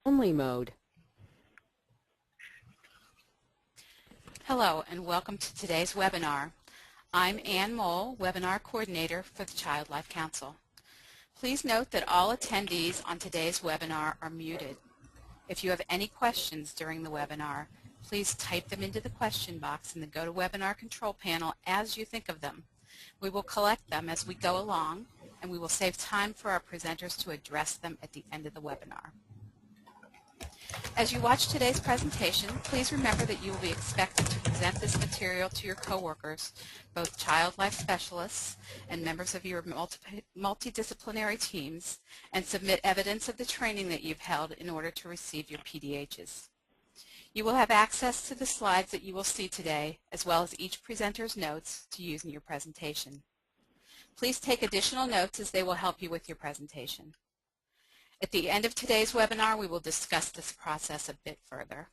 Only mode. Hello and welcome to today's webinar. I'm Ann Mole, Webinar Coordinator for the Child Life Council. Please note that all attendees on today's webinar are muted. If you have any questions during the webinar, please type them into the question box in the GoToWebinar control panel as you think of them. We will collect them as we go along, and we will save time for our presenters to address them at the end of the webinar. As you watch today's presentation, please remember that you will be expected to present this material to your coworkers, both child life specialists and members of your multidisciplinary teams, and submit evidence of the training that you've held in order to receive your PDHs. You will have access to the slides that you will see today, as well as each presenter's notes to use in your presentation. Please take additional notes as they will help you with your presentation. At the end of today's webinar, we will discuss this process a bit further.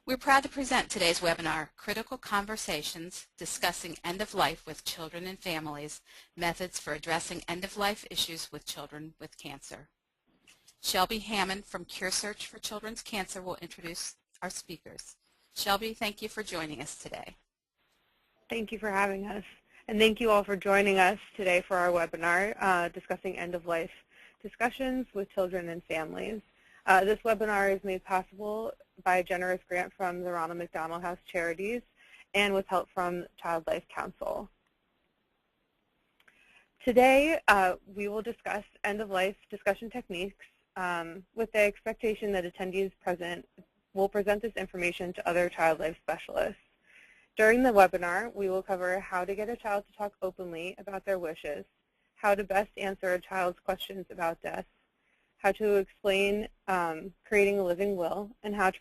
We're proud to present today's webinar, Critical Conversations Discussing End of Life with Children and Families, Methods for Addressing End-of-Life Issues with Children with Cancer. Shelby Hammond from CureSearch for Children's Cancer will introduce our speakers. Shelby, thank you for joining us today. Thank you for having us. And thank you all for joining us today for our webinar discussing end-of-life discussions with children and families. This webinar is made possible by a generous grant from the Ronald McDonald House Charities and with help from Child Life Council. Today, we will discuss end-of-life discussion techniques with the expectation that attendees present will present this information to other child life specialists. During the webinar, we will cover how to get a child to talk openly about their wishes, how to best answer a child's questions about death, how to explain creating a living will, and how to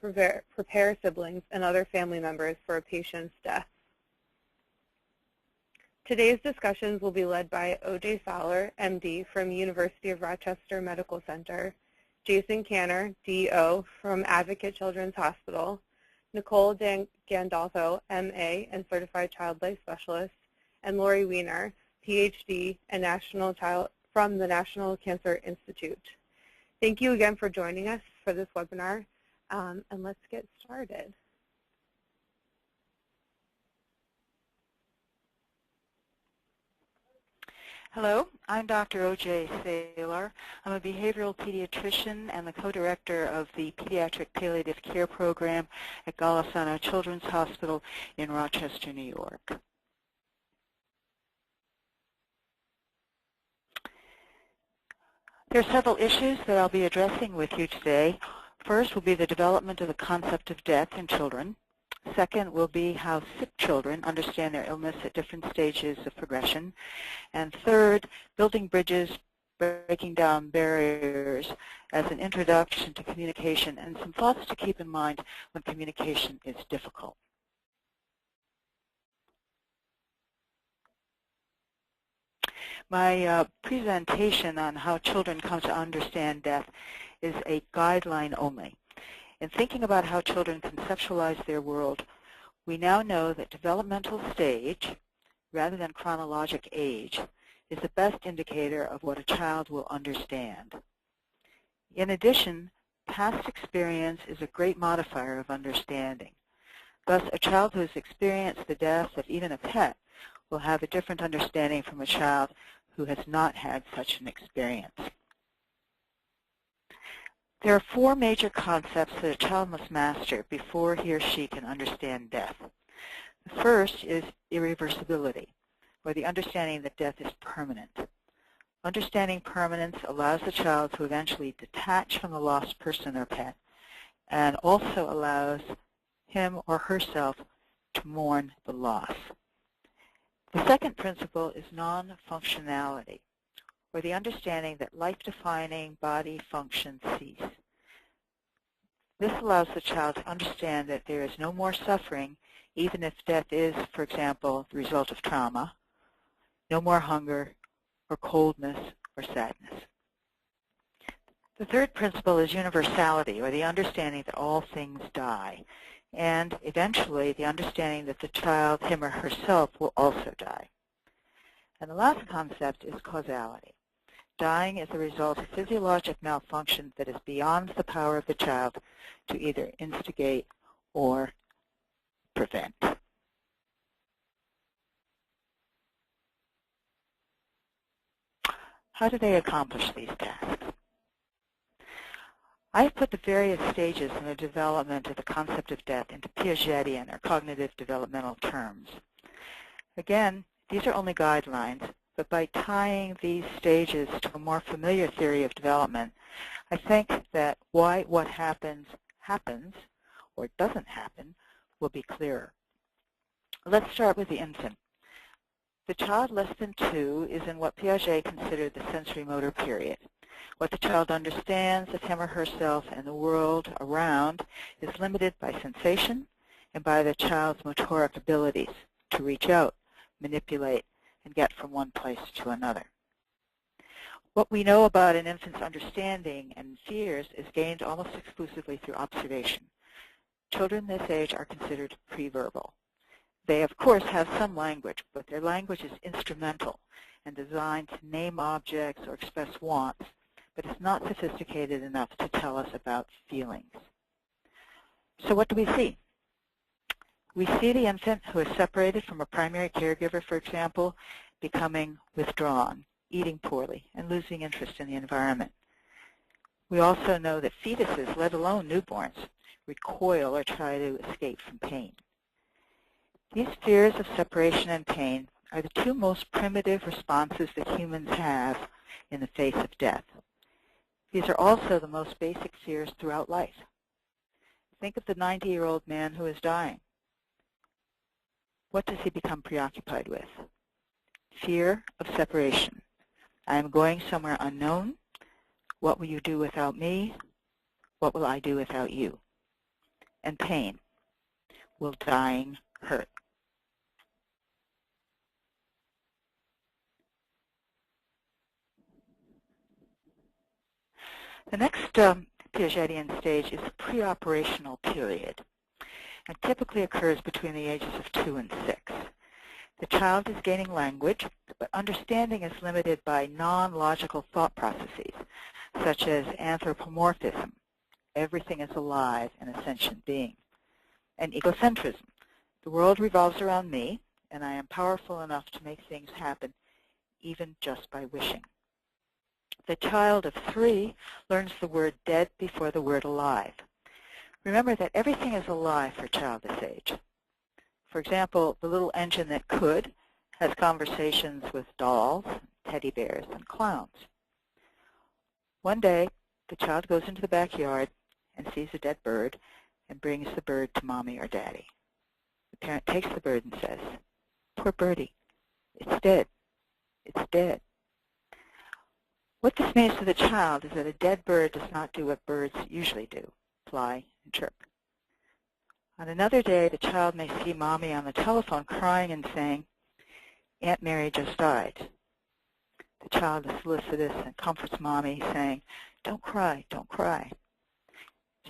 prepare siblings and other family members for a patient's death. Today's discussions will be led by O.J. Fowler, MD, from University of Rochester Medical Center, Jason Canner, DO, from Advocate Children's Hospital, Nicole Gandolfo, MA, and Certified Child Life Specialist, and Lori Weiner, PhD, and from the National Cancer Institute. Thank you again for joining us for this webinar, and let's get started. Hello, I'm Dr. O.J. Saylor. I'm a behavioral pediatrician and the co-director of the Pediatric Palliative Care Program at Golisano Children's Hospital in Rochester, New York. There are several issues that I'll be addressing with you today. First will be the development of the concept of death in children. Second will be how sick children understand their illness at different stages of progression. And third, building bridges, breaking down barriers as an introduction to communication and some thoughts to keep in mind when communication is difficult. My presentation on how children come to understand death is a guideline only. In thinking about how children conceptualize their world, we now know that developmental stage, rather than chronologic age, is the best indicator of what a child will understand. In addition, past experience is a great modifier of understanding. Thus, a child who has experienced the death of even a pet will have a different understanding from a child who has not had such an experience. There are four major concepts that a child must master before he or she can understand death. The first is irreversibility, or the understanding that death is permanent. Understanding permanence allows the child to eventually detach from the lost person or pet, and also allows him or herself to mourn the loss. The second principle is non-functionality, or the understanding that life-defining body functions cease. This allows the child to understand that there is no more suffering, even if death is, for example, the result of trauma, no more hunger or coldness or sadness. The third principle is universality, or the understanding that all things die, and eventually the understanding that the child, him or herself, will also die. And the last concept is causality, Dying is the result of physiologic malfunction that is beyond the power of the child to either instigate or prevent. How do they accomplish these tasks? I've put the various stages in the development of the concept of death into Piagetian or cognitive developmental terms. Again, these are only guidelines, but by tying these stages to a more familiar theory of development, I think that why what happens happens or doesn't happen will be clearer. Let's start with the infant. The child less than 2 is in what Piaget considered the sensory motor period. What the child understands of him or herself and the world around is limited by sensation and by the child's motoric abilities to reach out, manipulate, and get from one place to another. What we know about an infant's understanding and fears is gained almost exclusively through observation. Children this age are considered pre-verbal. They, of course, have some language, but their language is instrumental and designed to name objects or express wants, but it's not sophisticated enough to tell us about feelings. So what do we see? We see the infant who is separated from a primary caregiver, for example, becoming withdrawn, eating poorly, and losing interest in the environment. We also know that fetuses, let alone newborns, recoil or try to escape from pain. These fears of separation and pain are the two most primitive responses that humans have in the face of death. These are also the most basic fears throughout life. Think of the 90-year-old man who is dying. What does he become preoccupied with? Fear of separation. I am going somewhere unknown. What will you do without me? What will I do without you? And pain. Will dying hurt? The next Piagetian stage is the preoperational period, and typically occurs between the ages of 2 and 6. The child is gaining language, but understanding is limited by non-logical thought processes, such as anthropomorphism, everything is alive and a sentient being, and egocentrism, the world revolves around me, and I am powerful enough to make things happen, even just by wishing. The child of 3 learns the word dead before the word alive. Remember that everything is alive for a child this age. For example, the little engine that could has conversations with dolls, teddy bears, and clowns. One day, the child goes into the backyard and sees a dead bird and brings the bird to mommy or daddy. The parent takes the bird and says, "Poor birdie, it's dead, it's dead." What this means to the child is that a dead bird does not do what birds usually do, fly and chirp. On another day, the child may see mommy on the telephone crying and saying, "Aunt Mary just died." The child is solicitous and comforts mommy, saying, "Don't cry, don't cry."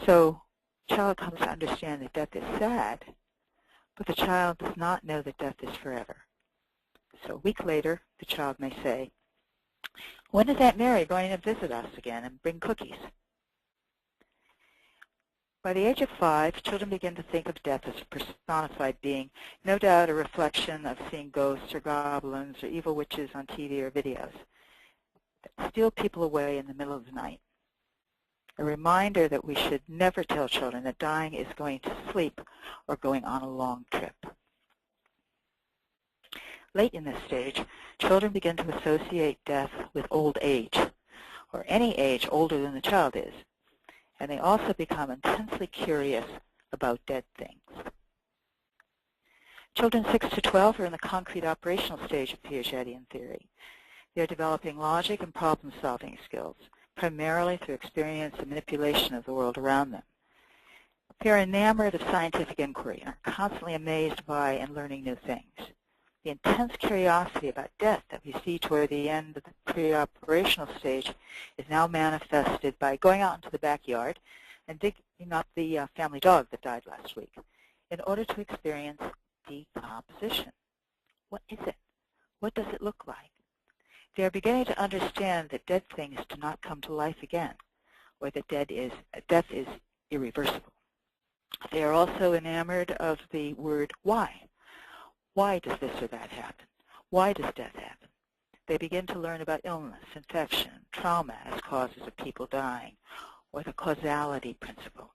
So the child comes to understand that death is sad, but the child does not know that death is forever. So a week later, the child may say, "When is Aunt Mary going to visit us again and bring cookies?" By the age of 5, children begin to think of death as a personified being, no doubt a reflection of seeing ghosts or goblins or evil witches on TV or videos that steal people away in the middle of the night. A reminder that we should never tell children that dying is going to sleep or going on a long trip. Late in this stage, children begin to associate death with old age, or any age older than the child is, and they also become intensely curious about dead things. Children 6 to 12 are in the concrete operational stage of Piagetian theory. They are developing logic and problem-solving skills, primarily through experience and manipulation of the world around them. They are enamored of scientific inquiry and are constantly amazed by and learning new things. The intense curiosity about death that we see toward the end of the pre-operational stage is now manifested by going out into the backyard and digging up the family dog that died last week in order to experience decomposition. What is it? What does it look like? They are beginning to understand that dead things do not come to life again, or that death is irreversible. They are also enamored of the word why. Why does this or that happen? Why does death happen? They begin to learn about illness, infection, trauma as causes of people dying, or the causality principle.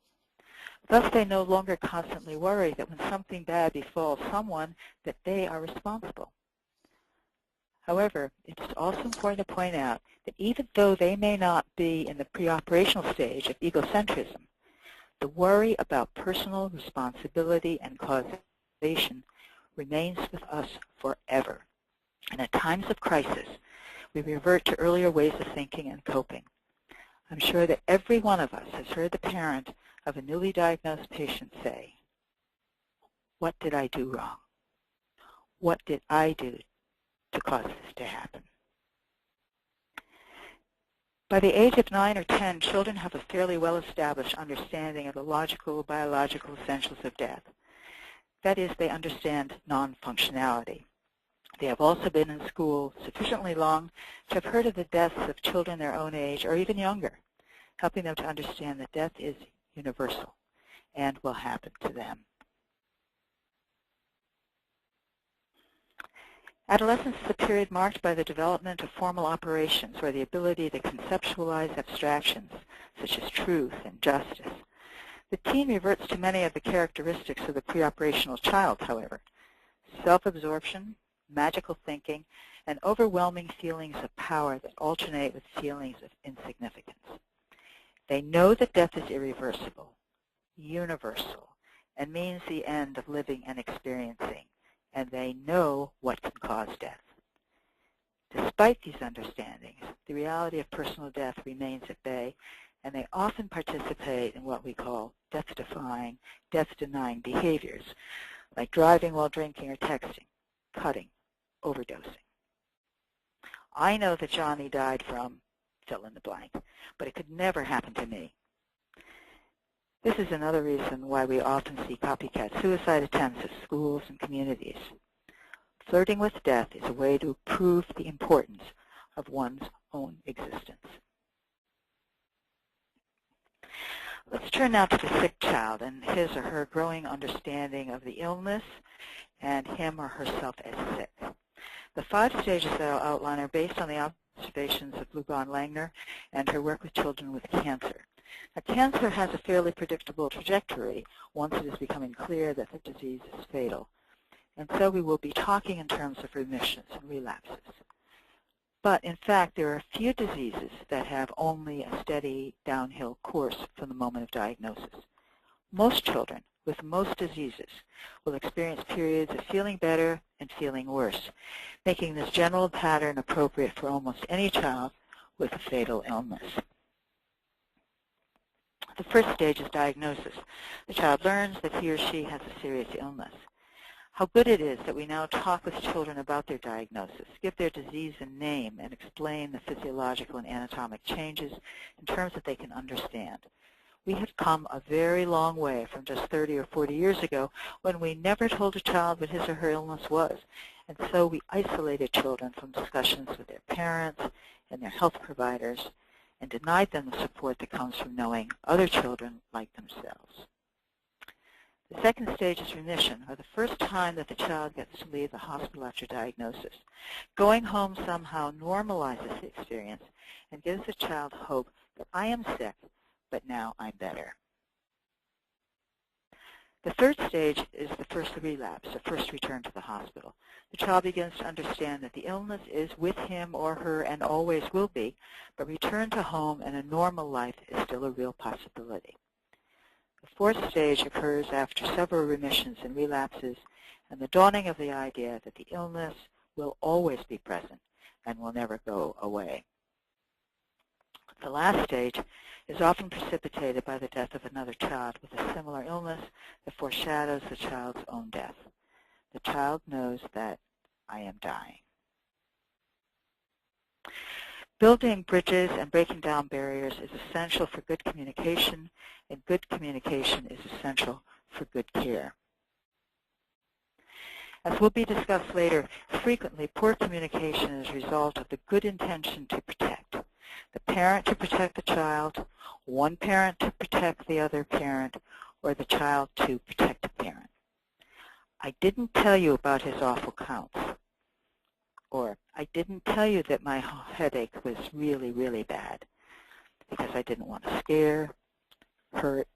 Thus, they no longer constantly worry that when something bad befalls someone, that they are responsible. However, it is also important to point out that even though they may not be in the pre-operational stage of egocentrism, the worry about personal responsibility and causation remains with us forever. And at times of crisis, we revert to earlier ways of thinking and coping. I'm sure that every one of us has heard the parent of a newly diagnosed patient say, "What did I do wrong? What did I do to cause this to happen?" By the age of 9 or 10, children have a fairly well-established understanding of the logical, biological essentials of death. That is, they understand non-functionality. They have also been in school sufficiently long to have heard of the deaths of children their own age or even younger, helping them to understand that death is universal and will happen to them. Adolescence is a period marked by the development of formal operations, or the ability to conceptualize abstractions such as truth and justice. The teen reverts to many of the characteristics of the pre-operational child, however: self-absorption, magical thinking, and overwhelming feelings of power that alternate with feelings of insignificance. They know that death is irreversible, universal, and means the end of living and experiencing, and they know what can cause death. Despite these understandings, the reality of personal death remains at bay, and they often participate in what we call death-defying, death-denying behaviors, like driving while drinking or texting, cutting, overdosing. I know that Johnny died from fill in the blank, but it could never happen to me. This is another reason why we often see copycat suicide attempts at schools and communities. Flirting with death is a way to prove the importance of one's own existence. Let's turn now to the sick child and his or her growing understanding of the illness and him or herself as sick. The 5 stages that I'll outline are based on the observations of Luban-Langner and her work with children with cancer. Now, cancer has a fairly predictable trajectory once it is becoming clear that the disease is fatal. And so we will be talking in terms of remissions and relapses. But in fact, there are a few diseases that have only a steady downhill course from the moment of diagnosis. Most children with most diseases will experience periods of feeling better and feeling worse, making this general pattern appropriate for almost any child with a fatal illness. The first stage is diagnosis. The child learns that he or she has a serious illness. How good it is that we now talk with children about their diagnosis, give their disease a name, and explain the physiological and anatomic changes in terms that they can understand. We have come a very long way from just 30 or 40 years ago when we never told a child what his or her illness was, and so we isolated children from discussions with their parents and their health providers and denied them the support that comes from knowing other children like themselves. The second stage is remission, or the first time that the child gets to leave the hospital after diagnosis. Going home somehow normalizes the experience and gives the child hope that I am sick, but now I'm better. The third stage is the first relapse, the first return to the hospital. The child begins to understand that the illness is with him or her and always will be, but return to home and a normal life is still a real possibility. The fourth stage occurs after several remissions and relapses and the dawning of the idea that the illness will always be present and will never go away. The last stage is often precipitated by the death of another child with a similar illness that foreshadows the child's own death. The child knows that I am dying. Building bridges and breaking down barriers is essential for good communication, and good communication is essential for good care. As will be discussed later, frequently poor communication is a result of the good intention to protect. The parent to protect the child, one parent to protect the other parent, or the child to protect the parent. I didn't tell you about his awful counts. Or, I didn't tell you that my headache was really, really bad because I didn't want to scare, hurt,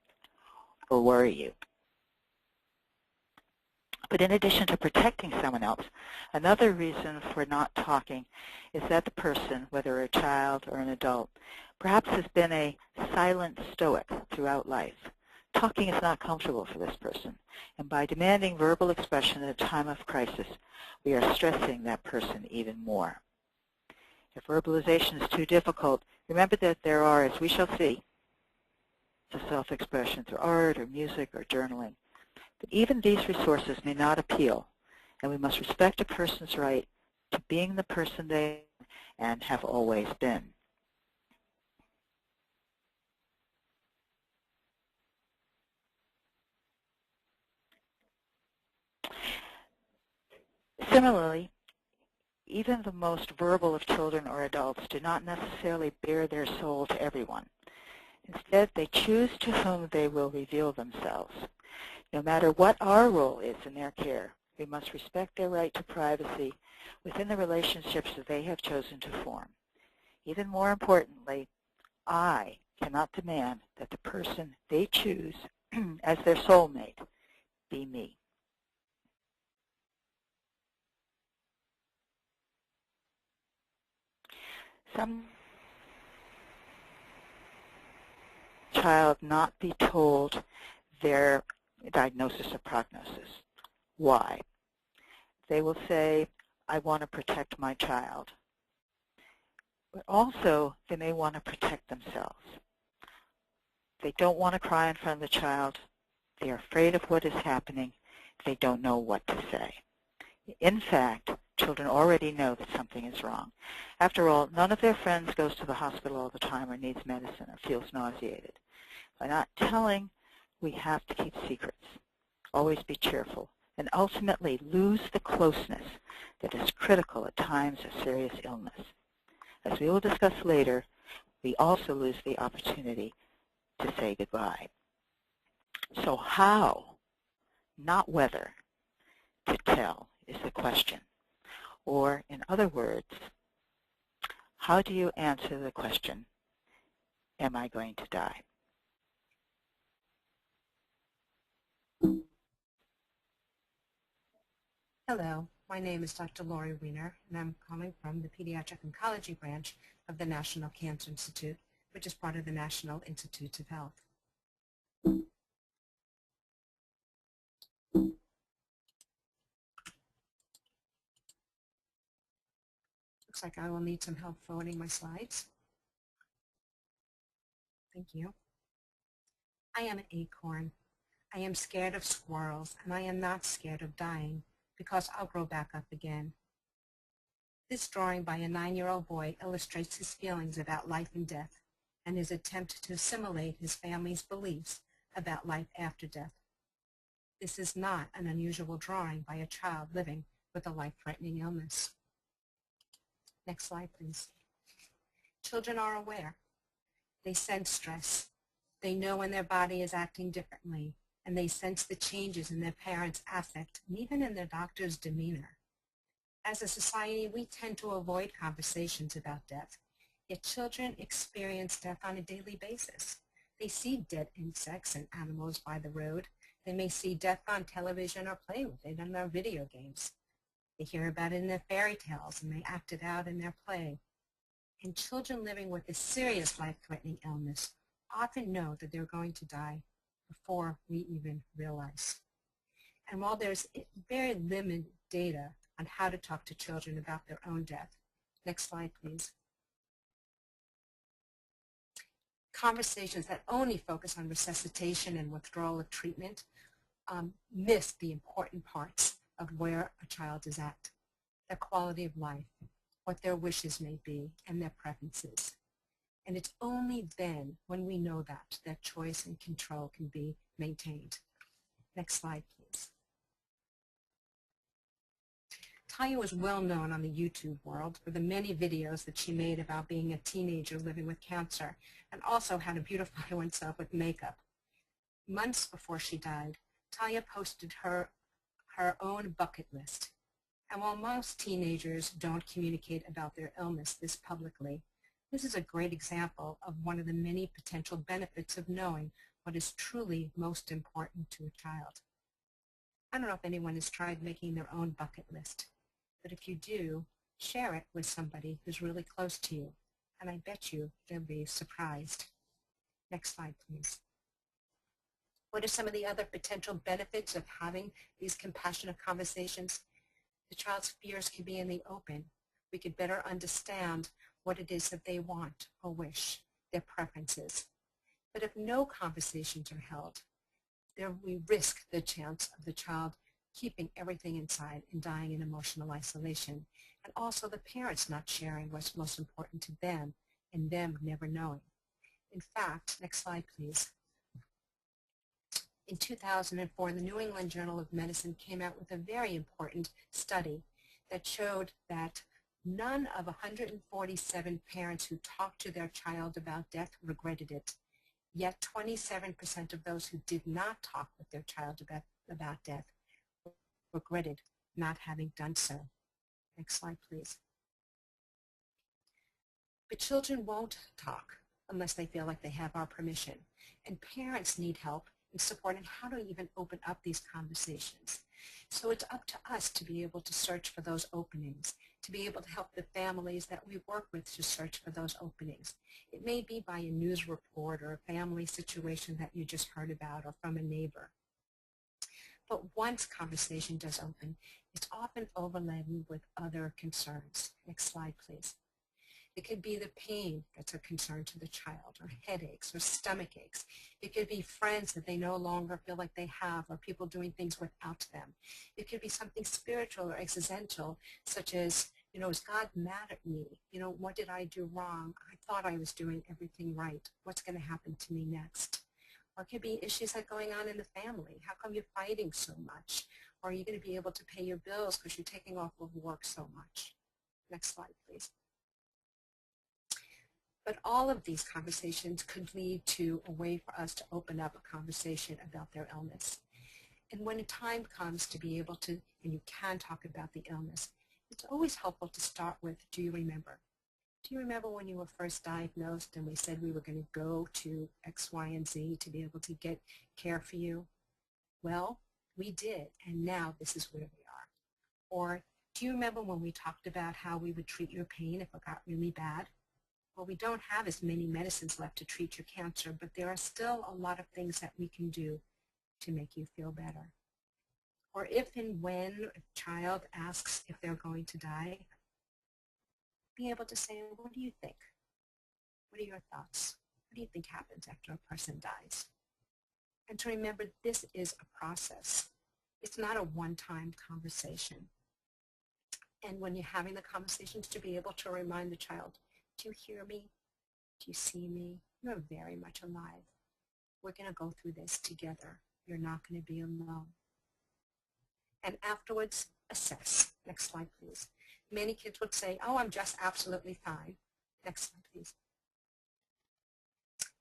or worry you. But in addition to protecting someone else, another reason for not talking is that the person, whether a child or an adult, perhaps has been a silent stoic throughout life. Talking is not comfortable for this person, and by demanding verbal expression at a time of crisis, we are stressing that person even more. If verbalization is too difficult, remember that there are, as we shall see, the self-expression through art or music or journaling. But even these resources may not appeal, and we must respect a person's right to being the person they are and have always been. Similarly, even the most verbal of children or adults do not necessarily bare their soul to everyone. Instead, they choose to whom they will reveal themselves. No matter what our role is in their care, we must respect their right to privacy within the relationships that they have chosen to form. Even more importantly, I cannot demand that the person they choose as their soulmate be me. Some child not be told their diagnosis or prognosis. Why? They will say, I want to protect my child. But also, they may want to protect themselves. They don't want to cry in front of the child. They are afraid of what is happening. They don't know what to say. In fact, children already know that something is wrong. After all, none of their friends goes to the hospital all the time or needs medicine or feels nauseated. By not telling, we have to keep secrets. Always be cheerful, and ultimately lose the closeness that is critical at times of serious illness. As we will discuss later, we also lose the opportunity to say goodbye. So how, not whether, to tell is the question. Or, in other words, how do you answer the question, am I going to die? Hello, my name is Dr. Lori Weiner, and I'm calling from the Pediatric Oncology Branch of the National Cancer Institute, which is part of the National Institutes of Health. Looks like I will need some help forwarding my slides. Thank you. I am an acorn. I am scared of squirrels, and I am not scared of dying because I'll grow back up again. This drawing by a 9-year-old boy illustrates his feelings about life and death and his attempt to assimilate his family's beliefs about life after death. This is not an unusual drawing by a child living with a life-threatening illness. Next slide, please. Children are aware. They sense stress. They know when their body is acting differently, and they sense the changes in their parents' affect and even in their doctor's demeanor. As a society, we tend to avoid conversations about death, yet children experience death on a daily basis. They see dead insects and animals by the road. They may see death on television or play with it in their video games. They hear about it in their fairy tales, and they act it out in their play. And children living with a serious life-threatening illness often know that they're going to die before we even realize. And while there's very limited data on how to talk to children about their own death, next slide, please. Conversations that only focus on resuscitation and withdrawal of treatment miss the important parts of where a child is at, their quality of life, what their wishes may be, and their preferences. And it's only then, when we know that choice and control can be maintained. Next slide, please. Talia was well known on the YouTube world for the many videos that she made about being a teenager living with cancer, and also had a beautiful photo herself with makeup. Months before she died, Talia posted her own bucket list. And while most teenagers don't communicate about their illness this publicly, this is a great example of one of the many potential benefits of knowing what is truly most important to a child. I don't know if anyone has tried making their own bucket list, but if you do, share it with somebody who's really close to you, and I bet you they'll be surprised. Next slide, please. What are some of the other potential benefits of having these compassionate conversations? The child's fears can be in the open. We could better understand what it is that they want or wish, their preferences. But if no conversations are held, there we risk the chance of the child keeping everything inside and dying in emotional isolation, and also the parents not sharing what's most important to them and them never knowing. In fact, next slide, please. In 2004, the New England Journal of Medicine came out with a very important study that showed that none of 147 parents who talked to their child about death regretted it. Yet 27% of those who did not talk with their child about death regretted not having done so. Next slide, please. But children won't talk unless they feel like they have our permission. And parents need help and support in how to even open up these conversations. So it's up to us to be able to search for those openings, to be able to help the families that we work with to search for those openings. It may be by a news report or a family situation that you just heard about or from a neighbor. But once conversation does open, it's often overladen with other concerns. Next slide, please. It could be the pain that's a concern to the child, or headaches, or stomach aches. It could be friends that they no longer feel like they have, or people doing things without them. It could be something spiritual or existential, such as, is God mad at me? What did I do wrong? I thought I was doing everything right. What's going to happen to me next? Or it could be issues that are going on in the family. How come you're fighting so much? Or are you going to be able to pay your bills because you're taking off of work so much? Next slide, please. But all of these conversations could lead to a way for us to open up a conversation about their illness. And when a time comes to be able to, and you can talk about the illness, it's always helpful to start with, do you remember? Do you remember when you were first diagnosed and we said we were going to go to X, Y, and Z to be able to get care for you? Well, we did, and now this is where we are. Or do you remember when we talked about how we would treat your pain if it got really bad? Well, we don't have as many medicines left to treat your cancer, but there are still a lot of things that we can do to make you feel better. Or if and when a child asks if they're going to die, be able to say, what do you think? What are your thoughts? What do you think happens after a person dies? And to remember, this is a process. It's not a one-time conversation. And when you're having the conversations, to be able to remind the child, do you hear me? Do you see me? You're very much alive. We're going to go through this together. You're not going to be alone. And afterwards, assess. Next slide, please. Many kids would say, oh, I'm just absolutely fine. Next slide, please.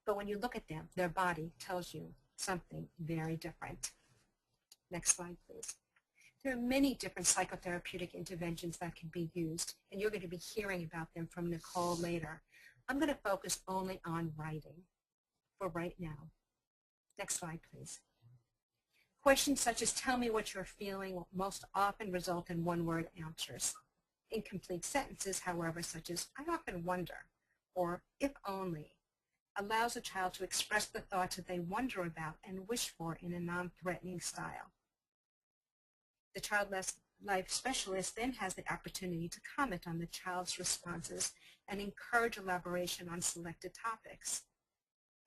But when you look at them, their body tells you something very different. Next slide, please. There are many different psychotherapeutic interventions that can be used, and you're going to be hearing about them from Nicole later. I'm going to focus only on writing for right now. Next slide, please. Questions such as, tell me what you're feeling, most often result in one-word answers. Incomplete sentences, however, such as, I often wonder, or if only, allows a child to express the thoughts that they wonder about and wish for in a non-threatening style. The child life specialist then has the opportunity to comment on the child's responses and encourage elaboration on selected topics.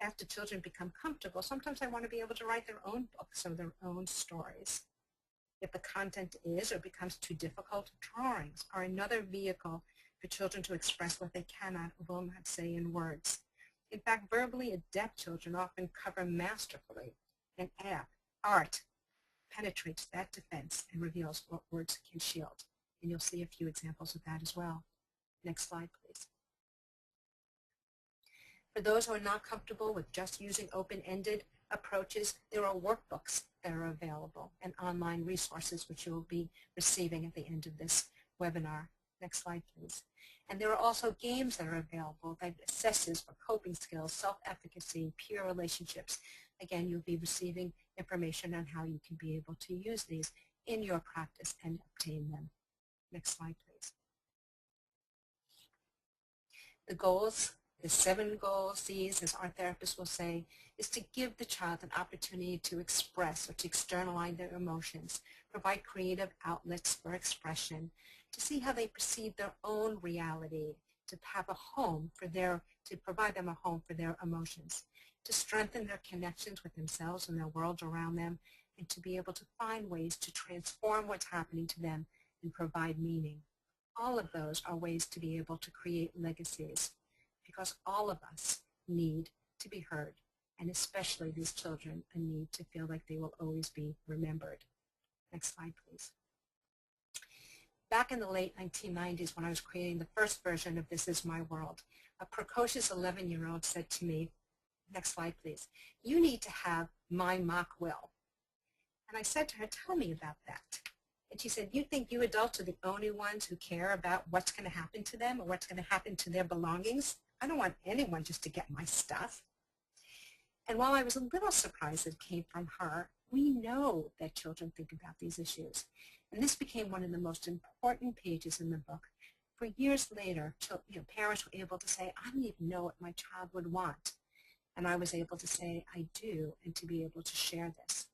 After children become comfortable, sometimes they want to be able to write their own books or their own stories. If the content is or becomes too difficult, drawings are another vehicle for children to express what they cannot or will not say in words. In fact, verbally adept children often cover masterfully, and art penetrates that defense and reveals what words can shield. And you'll see a few examples of that as well. Next slide, please. For those who are not comfortable with just using open-ended approaches, there are workbooks that are available and online resources which you will be receiving at the end of this webinar. Next slide, please. And there are also games that are available that assesses for coping skills, self-efficacy, peer relationships. Again, you'll be receiving information on how you can be able to use these in your practice and obtain them. Next slide, please. The goals, the 7 goals, these, as our therapists will say, is to give the child an opportunity to express or to externalize their emotions, provide creative outlets for expression, to see how they perceive their own reality, to have a home for to provide them a home for their emotions, to strengthen their connections with themselves and their world around them, and to be able to find ways to transform what's happening to them and provide meaning. All of those are ways to be able to create legacies, because all of us need to be heard, and especially these children a need to feel like they will always be remembered. Next slide, please. Back in the late 1990s, when I was creating the first version of This Is My World, a precocious 11-year-old said to me, next slide, please, "You need to have my mock will." And I said to her, "Tell me about that." And she said, "You think you adults are the only ones who care about what's going to happen to them or what's going to happen to their belongings? I don't want anyone just to get my stuff." And while I was a little surprised it came from her, we know that children think about these issues. And this became one of the most important pages in the book. For years later, parents were able to say, "I don't even know what my child would want." And I was able to say, "I do," and to be able to share this.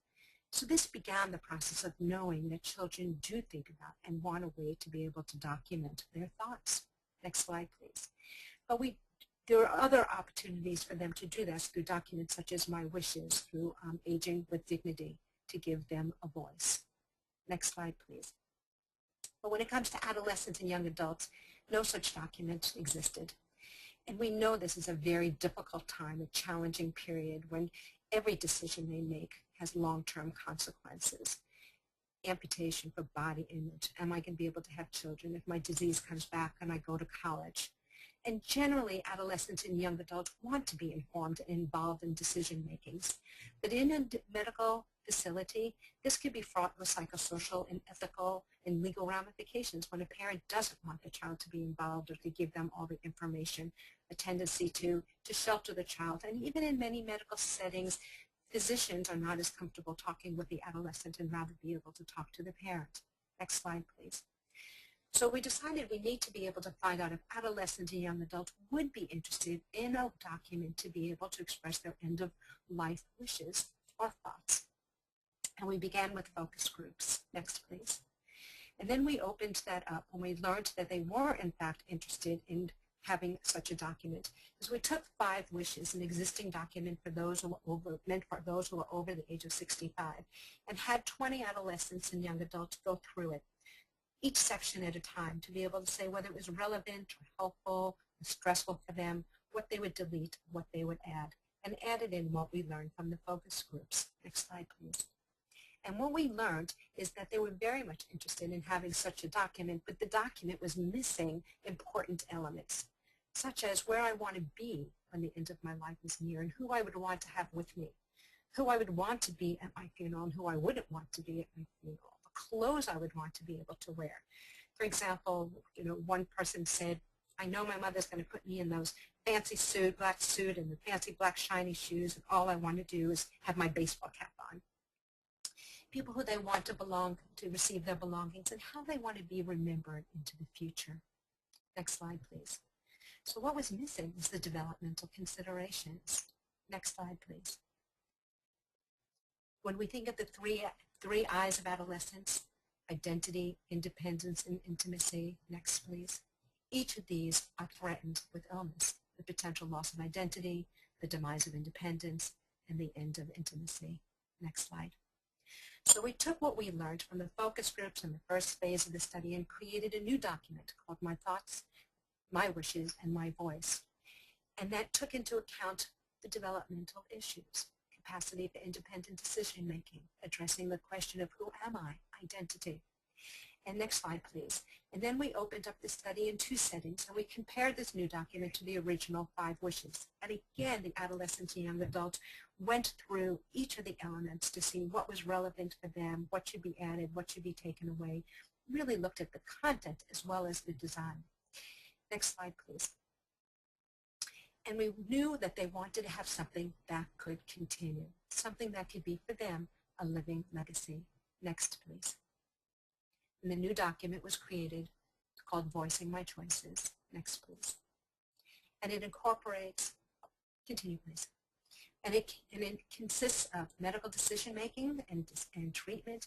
So this began the process of knowing that children do think about and want a way to be able to document their thoughts. Next slide, please. But there are other opportunities for them to do this through documents such as My Wishes, through Aging with Dignity, to give them a voice. Next slide, please. But when it comes to adolescents and young adults, no such document existed. And we know this is a very difficult time, a challenging period when every decision they make has long-term consequences. Amputation for body image. Am I going to be able to have children? If my disease comes back and I go to college? And generally, adolescents and young adults want to be informed and involved in decision makings. But in a medical facility, this could be fraught with psychosocial and ethical and legal ramifications when a parent doesn't want the child to be involved or to give them all the information, a tendency to shelter the child. And even in many medical settings, physicians are not as comfortable talking with the adolescent and rather be able to talk to the parent. Next slide, please. So we decided we need to be able to find out if adolescents and young adults would be interested in a document to be able to express their end-of-life wishes or thoughts. And we began with focus groups. Next, please. And then we opened that up when we learned that they were, in fact, interested in having such a document. So we took 5 wishes, an existing document for those who were meant for those who were over the age of 65, and had 20 adolescents and young adults go through it, each section at a time, to be able to say whether it was relevant or helpful or stressful for them, what they would delete, what they would add, and added in what we learned from the focus groups. Next slide, please. And what we learned is that they were very much interested in having such a document, but the document was missing important elements, such as where I want to be when the end of my life is near and who I would want to have with me, who I would want to be at my funeral and who I wouldn't want to be at my funeral, the clothes I would want to be able to wear. For example, one person said, "I know my mother's going to put me in those fancy suit, black suit and the fancy black shiny shoes, and all I want to do is have my baseball cap on." People who they want to belong to, receive their belongings, and how they want to be remembered into the future. Next slide, please. So what was missing was the developmental considerations. Next slide, please. When we think of the three I's of adolescence, identity, independence, and intimacy, next please, each of these are threatened with illness, the potential loss of identity, the demise of independence, and the end of intimacy. Next slide. So we took what we learned from the focus groups in the first phase of the study and created a new document called My Thoughts, My Wishes, and My Voice. And that took into account the developmental issues, capacity for independent decision-making, addressing the question of who am I, identity. And next slide, please. And then we opened up the study in 2 settings, and we compared this new document to the original 5 wishes. And again, the adolescents and young adults went through each of the elements to see what was relevant for them, what should be added, what should be taken away. Really looked at the content as well as the design. Next slide, please. And we knew that they wanted to have something that could continue, something that could be for them a living legacy. Next, please. And the new document was created called Voicing My Choices. Next, please. And it incorporates, continue please. And it consists of medical decision-making and treatment,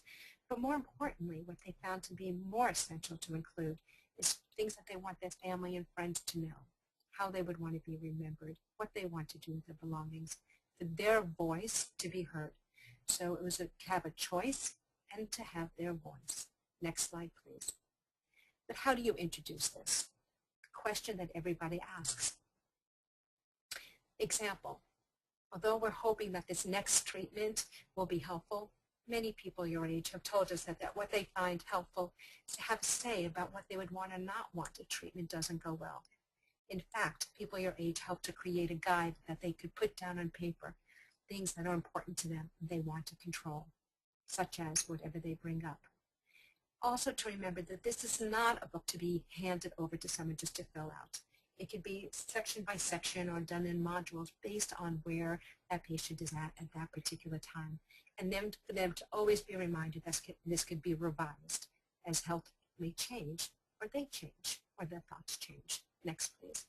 but more importantly, what they found to be more essential to include is things that they want their family and friends to know, how they would want to be remembered, what they want to do with their belongings, for their voice to be heard. So it was to have a choice and to have their voice. Next slide, please. But how do you introduce this? The question that everybody asks. Example, although we're hoping that this next treatment will be helpful, many people your age have told us that what they find helpful is to have a say about what they would want or not want if treatment doesn't go well. In fact, people your age help to create a guide that they could put down on paper, things that are important to them and they want to control, such as whatever they bring up. Also to remember that this is not a book to be handed over to someone just to fill out. It could be section by section or done in modules based on where that patient is at that particular time. And then for them to always be reminded that this could be revised as health may change or they change or their thoughts change. Next, please.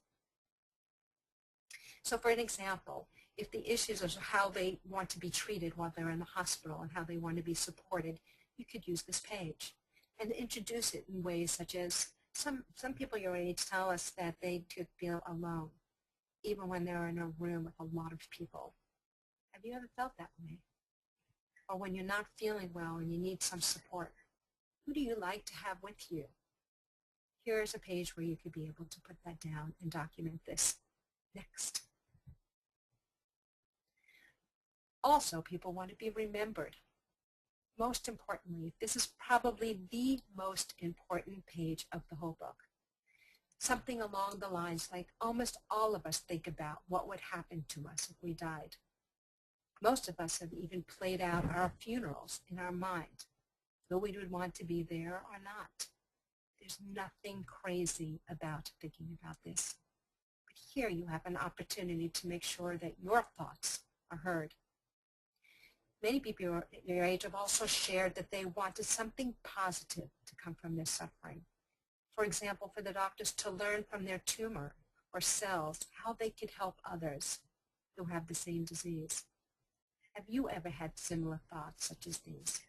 So for an example, if the issues are how they want to be treated while they're in the hospital and how they want to be supported, you could use this page and introduce it in ways such as some people your age tell us that they could feel alone, even when they're in a room with a lot of people. Have you ever felt that way? Or when you're not feeling well and you need some support, who do you like to have with you? Here's a page where you could be able to put that down and document this. Next. Also, people want to be remembered. Most importantly, this is probably the most important page of the whole book. Something along the lines like almost all of us think about what would happen to us if we died. Most of us have even played out our funerals in our mind, who we would want to be there or not. There's nothing crazy about thinking about this. But here you have an opportunity to make sure that your thoughts are heard. Many people your age have also shared that they wanted something positive to come from their suffering. For example, for the doctors to learn from their tumor or cells how they could help others who have the same disease. Have you ever had similar thoughts such as these?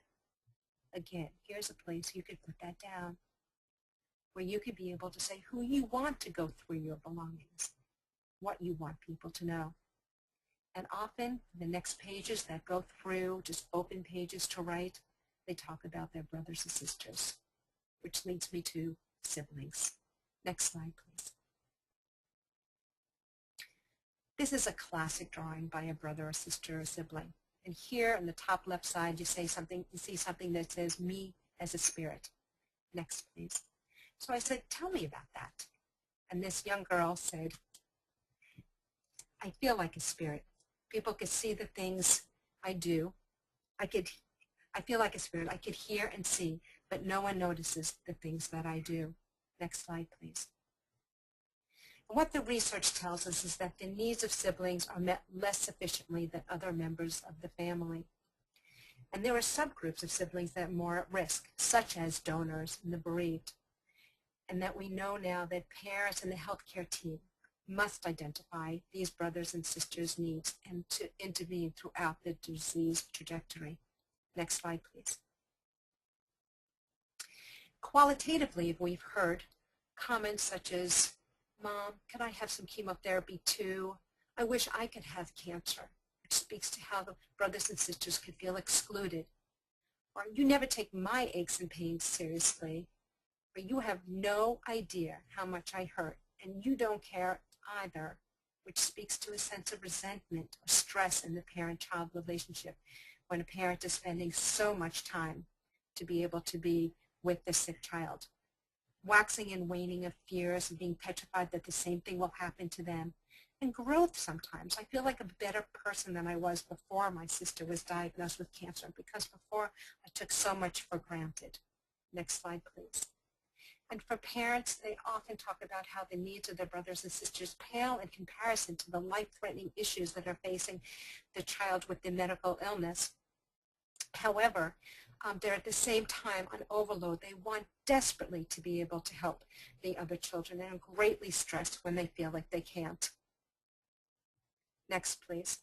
Again, here's a place you could put that down, where you could be able to say who you want to go through your belongings, what you want people to know. And often, the next pages that go through, just open pages to write, they talk about their brothers and sisters, which leads me to siblings. Next slide, please. This is a classic drawing by a brother or sister or sibling. And here on the top left side, you see something that says, me as a spirit. Next, please. So I said, tell me about that. And this young girl said, I feel like a spirit. People could see the things I do. I feel like a spirit. I could hear and see, but no one notices the things that I do. Next slide, please. What the research tells us is that the needs of siblings are met less sufficiently than other members of the family. And there are subgroups of siblings that are more at risk, such as donors and the bereaved. And that we know now that parents and the healthcare team must identify these brothers and sisters' needs and to intervene throughout the disease trajectory. Next slide, please. Qualitatively, we've heard comments such as, Mom, can I have some chemotherapy too? I wish I could have cancer, which speaks to how the brothers and sisters could feel excluded. Or you never take my aches and pains seriously, or you have no idea how much I hurt, and you don't care either, which speaks to a sense of resentment or stress in the parent-child relationship when a parent is spending so much time to be able to be with the sick child. Waxing and waning of fears and being petrified that the same thing will happen to them. And growth sometimes. I feel like a better person than I was before my sister was diagnosed with cancer, because before I took so much for granted. Next slide, please. And for parents, they often talk about how the needs of their brothers and sisters pale in comparison to the life-threatening issues that are facing the child with the medical illness. However, they're at the same time on overload. They want desperately to be able to help the other children and are greatly stressed when they feel like they can't. Next, please.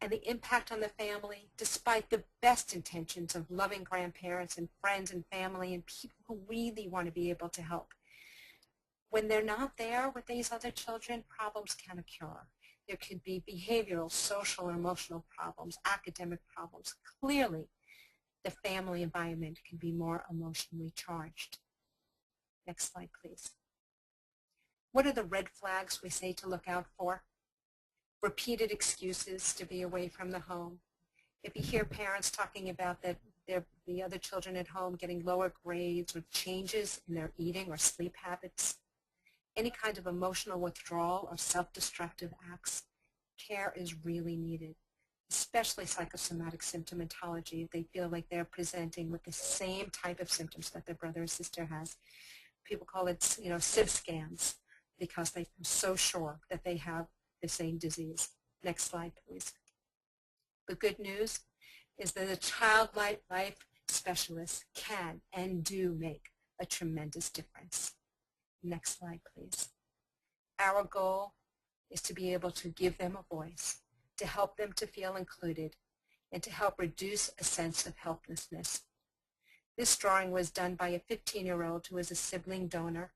And the impact on the family, despite the best intentions of loving grandparents and friends and family and people who really want to be able to help. When they're not there with these other children, problems can occur. There could be behavioral, social, and emotional problems, academic problems. Clearly, the family environment can be more emotionally charged. Next slide, please. What are the red flags we say to look out for? Repeated excuses to be away from the home. If you hear parents talking about that the other children at home getting lower grades or changes in their eating or sleep habits, any kind of emotional withdrawal or self-destructive acts, care is really needed, especially psychosomatic symptomatology if they feel like they're presenting with the same type of symptoms that their brother or sister has. People call it, SIV scans, because they're so sure that they have the same disease. Next slide, please. The good news is that a child life specialist can and do make a tremendous difference. Next slide, please. Our goal is to be able to give them a voice, to help them to feel included, and to help reduce a sense of helplessness. This drawing was done by a 15-year-old who is a sibling donor,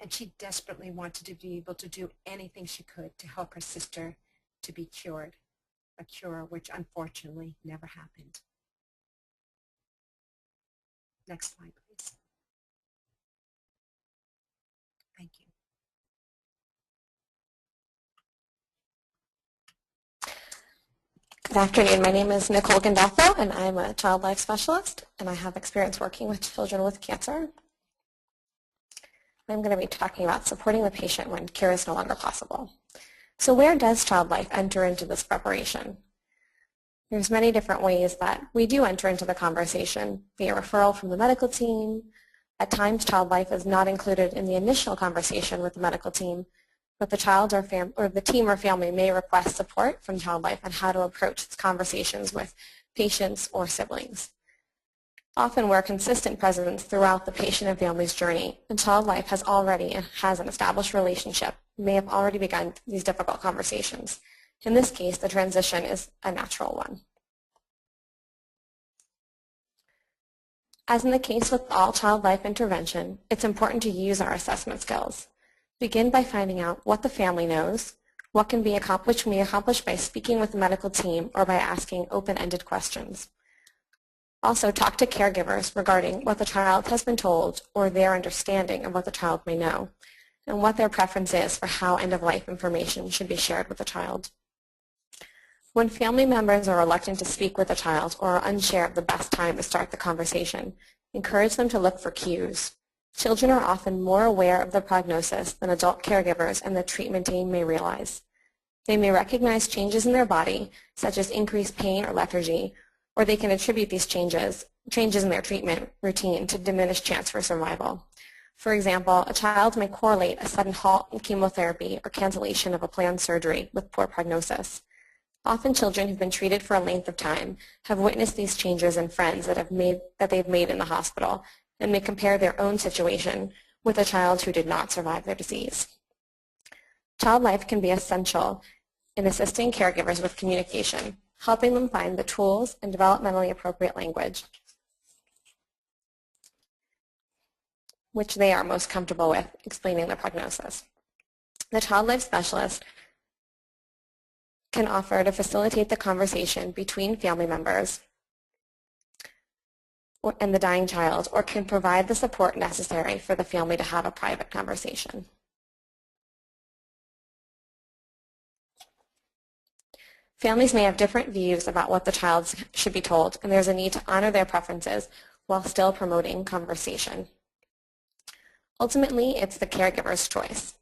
and she desperately wanted to be able to do anything she could to help her sister to be cured, a cure which unfortunately never happened. Next slide, please. Thank you. Good afternoon. My name is Nicole Gandolfo, and I'm a child life specialist, and I have experience working with children with cancer. I'm going to be talking about supporting the patient when cure is no longer possible. So where does child life enter into this preparation? There's many different ways that we do enter into the conversation, via referral from the medical team. At times, child life is not included in the initial conversation with the medical team, but the child or the team or family may request support from child life on how to approach conversations with patients or siblings. Often we're a consistent presence throughout the patient and family's journey, and child life has an established relationship, may have already begun these difficult conversations. In this case, the transition is a natural one. As in the case with all child life intervention, it's important to use our assessment skills. Begin by finding out what the family knows, what can be accomplished by speaking with the medical team or by asking open-ended questions. Also, talk to caregivers regarding what the child has been told or their understanding of what the child may know, and what their preference is for how end-of-life information should be shared with the child. When family members are reluctant to speak with a child or are unsure of the best time to start the conversation, encourage them to look for cues. Children are often more aware of the prognosis than adult caregivers and the treatment team may realize. They may recognize changes in their body, such as increased pain or lethargy, or they can attribute these changes in their treatment routine to diminished chance for survival. For example, a child may correlate a sudden halt in chemotherapy or cancellation of a planned surgery with poor prognosis. Often children who've been treated for a length of time have witnessed these changes in friends that they've made in the hospital and may compare their own situation with a child who did not survive their disease. Child life can be essential in assisting caregivers with communication, helping them find the tools and developmentally appropriate language which they are most comfortable with explaining the prognosis. The child life specialist can offer to facilitate the conversation between family members and the dying child, or can provide the support necessary for the family to have a private conversation. Families may have different views about what the child should be told, and there's a need to honor their preferences while still promoting conversation. Ultimately, it's the caregiver's choice.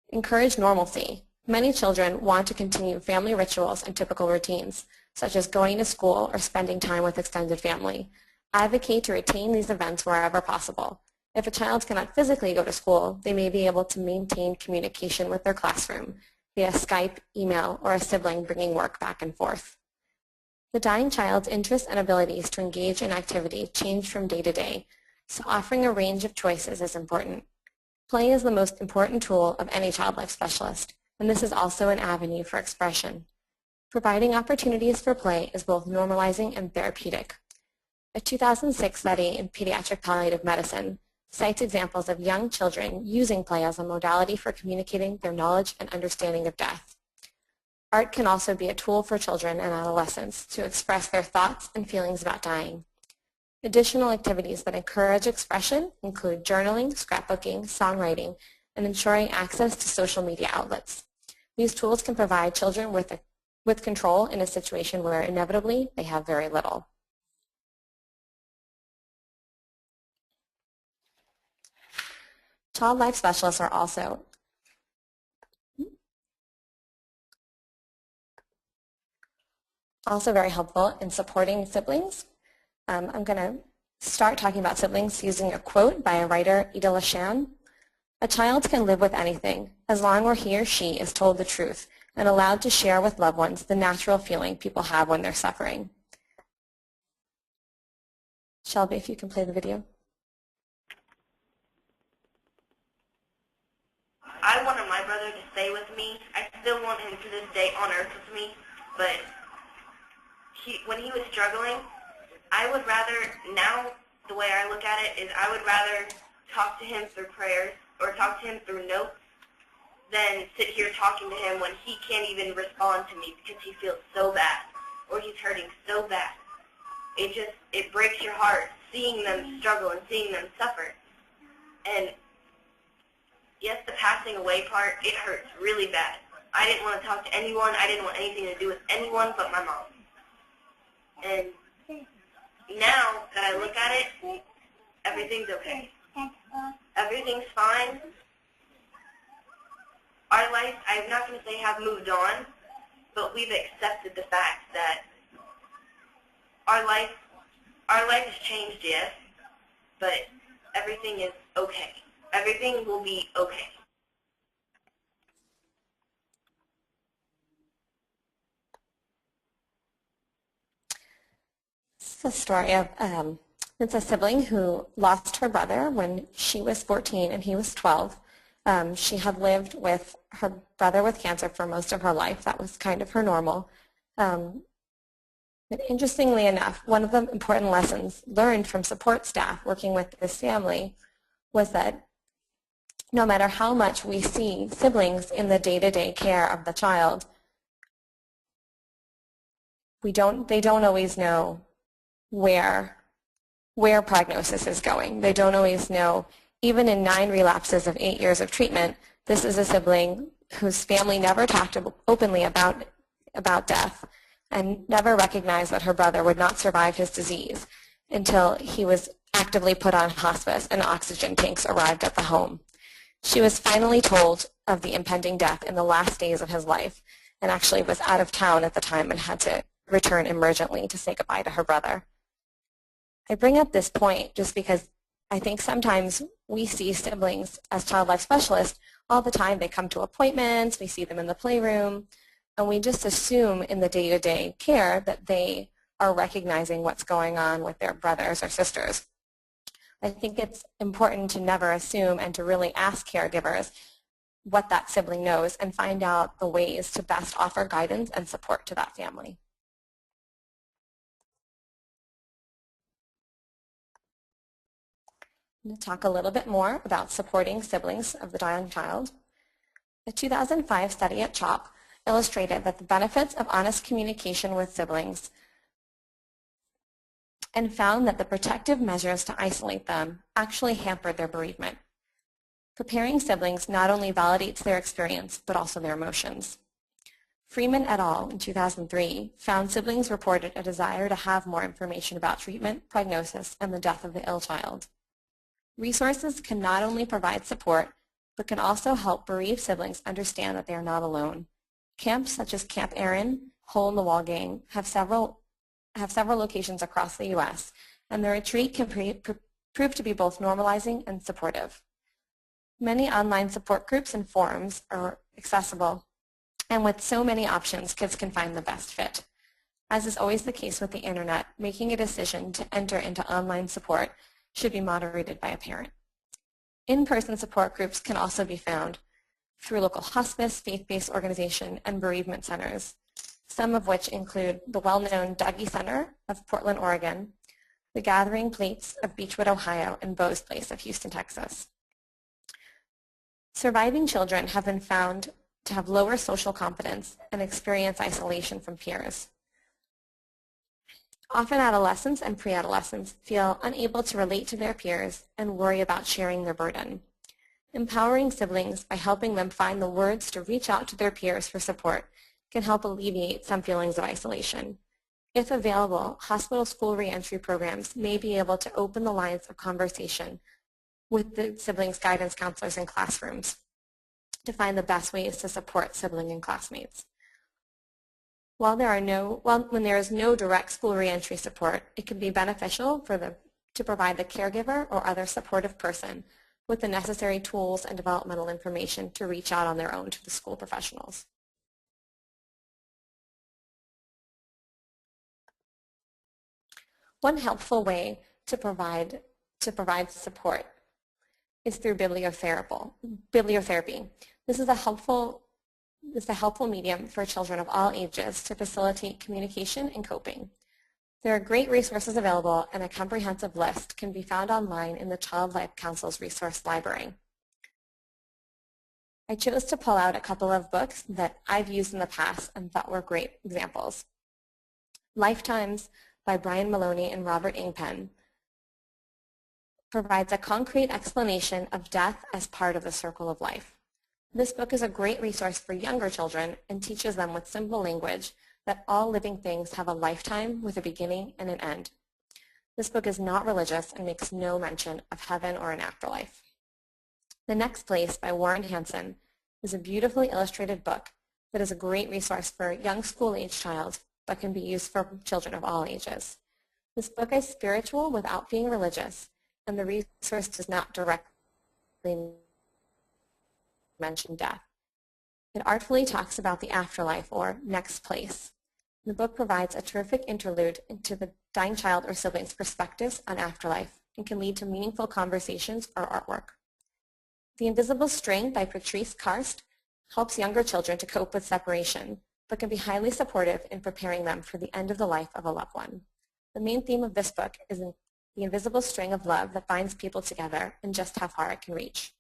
Encourage normalcy. Many children want to continue family rituals and typical routines, such as going to school or spending time with extended family. Advocate to retain these events wherever possible. If a child cannot physically go to school, they may be able to maintain communication with their classroom via Skype, email, or a sibling bringing work back and forth. The dying child's interests and abilities to engage in activity change from day to day, so offering a range of choices is important. Play is the most important tool of any child life specialist, and this is also an avenue for expression. Providing opportunities for play is both normalizing and therapeutic. A 2006 study in Pediatric Palliative Medicine cites examples of young children using play as a modality for communicating their knowledge and understanding of death. Art can also be a tool for children and adolescents to express their thoughts and feelings about dying. Additional activities that encourage expression include journaling, scrapbooking, songwriting, and ensuring access to social media outlets. These tools can provide children with control in a situation where inevitably they have very little. Child life specialists are also very helpful in supporting siblings. I'm going to start talking about siblings using a quote by a writer, Ida Lashan. A child can live with anything as long as he or she is told the truth and allowed to share with loved ones the natural feeling people have when they're suffering. Shelby, if you can play the video. I wanted my brother to stay with me. I still want him to this day on earth with me, but when he was struggling, I would rather, now the way I look at it is I would rather talk to him through prayers or talk to him through notes than sit here talking to him when he can't even respond to me because he feels so bad or he's hurting so bad. It breaks your heart seeing them struggle and seeing them suffer. And yes, the passing away part, it hurts really bad. I didn't want to talk to anyone. I didn't want anything to do with anyone but my mom. And now that I look at it, everything's okay. Everything's fine. Our life, I'm not going to say have moved on, but we've accepted the fact that our life has changed, yes, but everything is okay. Everything will be okay. It's a story of it's a sibling who lost her brother when she was 14 and he was 12. She had lived with her brother with cancer for most of her life. That was kind of her normal. But interestingly enough, one of the important lessons learned from support staff working with this family was that no matter how much we see siblings in the day-to-day care of the child, they don't always know where prognosis is going. They don't always know. Even in 9 relapses of 8 years of treatment, this is a sibling whose family never talked openly about death and never recognized that her brother would not survive his disease until he was actively put on hospice and oxygen tanks arrived at the home. She was finally told of the impending death in the last days of his life and actually was out of town at the time and had to return emergently to say goodbye to her brother. I bring up this point just because I think sometimes we see siblings as child life specialists all the time. They come to appointments, we see them in the playroom, and we just assume in the day-to-day care that they are recognizing what's going on with their brothers or sisters. I think it's important to never assume and to really ask caregivers what that sibling knows and find out the ways to best offer guidance and support to that family. I'm going to talk a little bit more about supporting siblings of the dying child. A 2005 study at CHOP illustrated that the benefits of honest communication with siblings and found that the protective measures to isolate them actually hampered their bereavement. Preparing siblings not only validates their experience, but also their emotions. Freeman et al. In 2003 found siblings reported a desire to have more information about treatment, prognosis, and the death of the ill child. Resources can not only provide support, but can also help bereaved siblings understand that they are not alone. Camps such as Camp Erin, Hole in the Wall Gang have several locations across the U.S., and the retreat can prove to be both normalizing and supportive. Many online support groups and forums are accessible, and with so many options, kids can find the best fit. As is always the case with the internet, making a decision to enter into online support should be moderated by a parent. In-person support groups can also be found through local hospice, faith-based organization, and bereavement centers, some of which include the well-known Dougie Center of Portland, Oregon, the Gathering Place of Beechwood, Ohio, and Bo's Place of Houston, Texas. Surviving children have been found to have lower social confidence and experience isolation from peers. Often adolescents and pre-adolescents feel unable to relate to their peers and worry about sharing their burden. Empowering siblings by helping them find the words to reach out to their peers for support can help alleviate some feelings of isolation. If available, hospital school reentry programs may be able to open the lines of conversation with the siblings' guidance counselors in classrooms to find the best ways to support sibling and classmates. When there is no direct school reentry support, it can be beneficial to provide the caregiver or other supportive person with the necessary tools and developmental information to reach out on their own to the school professionals. One helpful way to provide support is through bibliotherapy. This is a helpful medium for children of all ages to facilitate communication and coping. There are great resources available, and a comprehensive list can be found online in the Child Life Council's resource library. I chose to pull out a couple of books that I've used in the past and thought were great examples. Lifetimes by Brian Maloney and Robert Ingpen provides a concrete explanation of death as part of the circle of life. This book is a great resource for younger children and teaches them with simple language that all living things have a lifetime with a beginning and an end. This book is not religious and makes no mention of heaven or an afterlife. The Next Place by Warren Hansen is a beautifully illustrated book that is a great resource for a young school-age child but can be used for children of all ages. This book is spiritual without being religious, and the resource does not directly mention death. It artfully talks about the afterlife or next place. The book provides a terrific interlude into the dying child or sibling's perspectives on afterlife and can lead to meaningful conversations or artwork. The Invisible String by Patrice Karst helps younger children to cope with separation, but can be highly supportive in preparing them for the end of the life of a loved one. The main theme of this book is the invisible string of love that binds people together and just how far it can reach.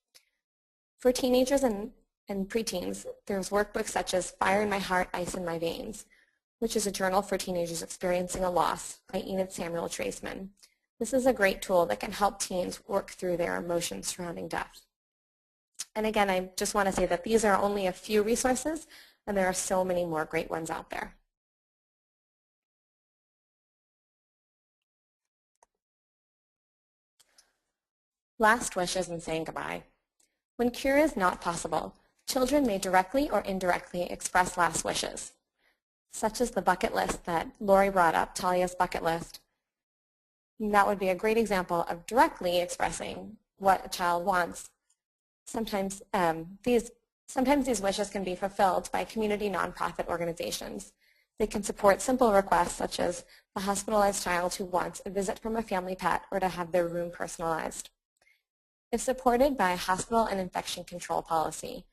For teenagers and preteens, there's workbooks such as Fire in My Heart, Ice in My Veins, which is a journal for teenagers experiencing a loss by Enid Samuel Traceman. This is a great tool that can help teens work through their emotions surrounding death. And again, I just want to say that these are only a few resources, and there are so many more great ones out there. Last wishes and saying goodbye. When cure is not possible, children may directly or indirectly express last wishes, such as the bucket list that Lori brought up, Talia's bucket list. And that would be a great example of directly expressing what a child wants. Sometimes these wishes can be fulfilled by community nonprofit organizations. They can support simple requests such as the hospitalized child who wants a visit from a family pet or to have their room personalized. If supported by a hospital and infection control policy,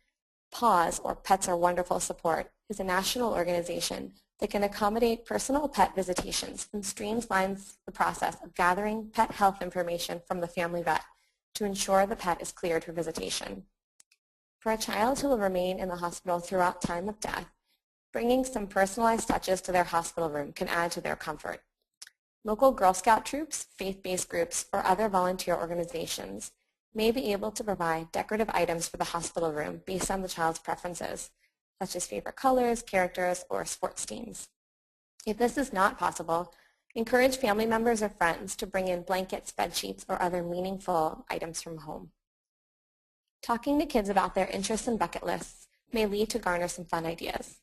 PAWS, or Pets Are Wonderful Support, is a national organization that can accommodate personal pet visitations and streamlines the process of gathering pet health information from the family vet to ensure the pet is cleared for visitation. For a child who will remain in the hospital throughout time of death, bringing some personalized touches to their hospital room can add to their comfort. Local Girl Scout troops, faith-based groups, or other volunteer organizations may be able to provide decorative items for the hospital room based on the child's preferences, such as favorite colors, characters, or sports teams. If this is not possible, encourage family members or friends to bring in blankets, bed sheets, or other meaningful items from home. Talking to kids about their interests and bucket lists may lead to garner some fun ideas.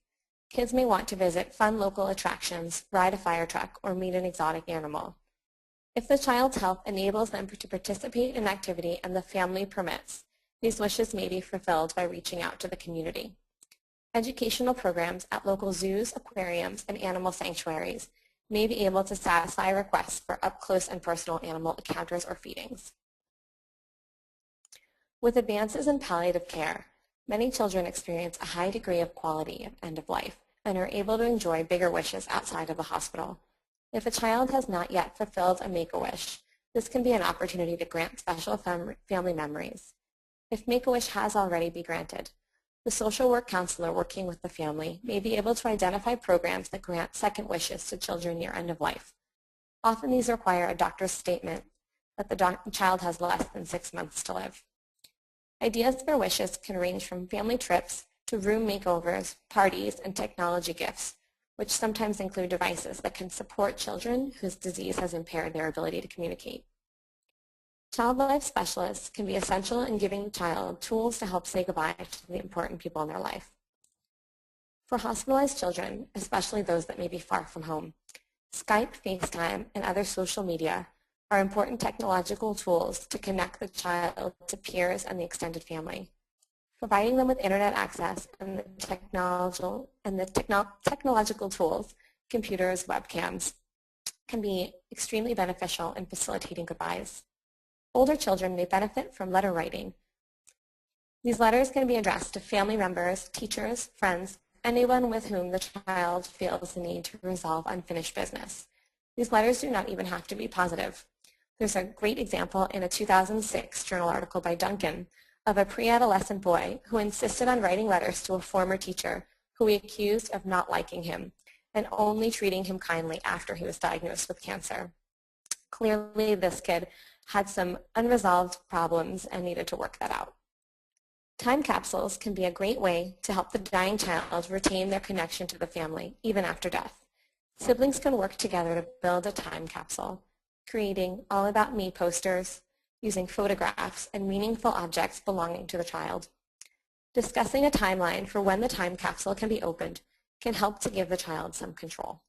Kids may want to visit fun local attractions, ride a fire truck, or meet an exotic animal. If the child's health enables them to participate in activity and the family permits, these wishes may be fulfilled by reaching out to the community. Educational programs at local zoos, aquariums, and animal sanctuaries may be able to satisfy requests for up-close and personal animal encounters or feedings. With advances in palliative care, many children experience a high degree of quality at end of life and are able to enjoy bigger wishes outside of the hospital. If a child has not yet fulfilled a Make-A-Wish, this can be an opportunity to grant special family memories. If Make-A-Wish has already been granted, the social work counselor working with the family may be able to identify programs that grant second wishes to children near end of life. Often these require a doctor's statement that the child has less than 6 months to live. Ideas for wishes can range from family trips to room makeovers, parties, and technology gifts, which sometimes include devices that can support children whose disease has impaired their ability to communicate. Child life specialists can be essential in giving the child tools to help say goodbye to the important people in their life. For hospitalized children, especially those that may be far from home, Skype, FaceTime, and other social media are important technological tools to connect the child to peers and the extended family. Providing them with internet access and the technological tools, computers, webcams, can be extremely beneficial in facilitating goodbyes. Older children may benefit from letter writing. These letters can be addressed to family members, teachers, friends, anyone with whom the child feels the need to resolve unfinished business. These letters do not even have to be positive. There's a great example in a 2006 journal article by Duncan of a pre-adolescent boy who insisted on writing letters to a former teacher who he accused of not liking him and only treating him kindly after he was diagnosed with cancer. Clearly, this kid had some unresolved problems and needed to work that out. Time capsules can be a great way to help the dying child retain their connection to the family, even after death. Siblings can work together to build a time capsule, creating All About Me posters, using photographs and meaningful objects belonging to the child. Discussing a timeline for when the time capsule can be opened can help to give the child some control.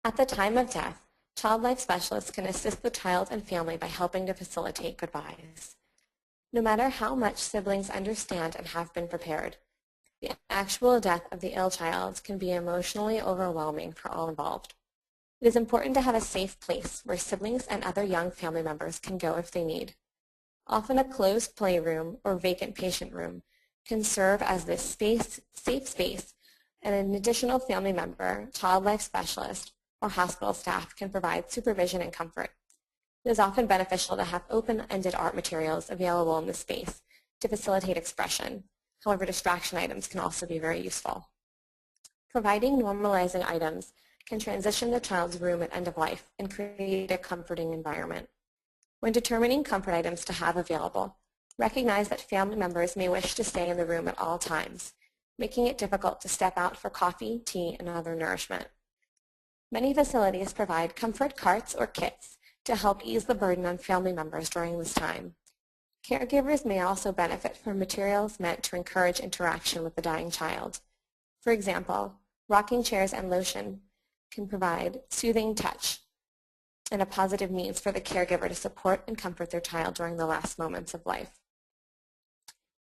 At the time of death, child life specialists can assist the child and family by helping to facilitate goodbyes. No matter how much siblings understand and have been prepared, the actual death of the ill child can be emotionally overwhelming for all involved. It is important to have a safe place where siblings and other young family members can go if they need. Often a closed playroom or vacant patient room can serve as this safe space, and an additional family member, child life specialist, or hospital staff can provide supervision and comfort. It is often beneficial to have open-ended art materials available in this space to facilitate expression. However, distraction items can also be very useful. Providing normalizing items can transition the child's room at end of life and create a comforting environment. When determining comfort items to have available, recognize that family members may wish to stay in the room at all times, making it difficult to step out for coffee, tea, and other nourishment. Many facilities provide comfort carts or kits to help ease the burden on family members during this time. Caregivers may also benefit from materials meant to encourage interaction with the dying child. For example, rocking chairs and lotion can provide soothing touch and a positive means for the caregiver to support and comfort their child during the last moments of life.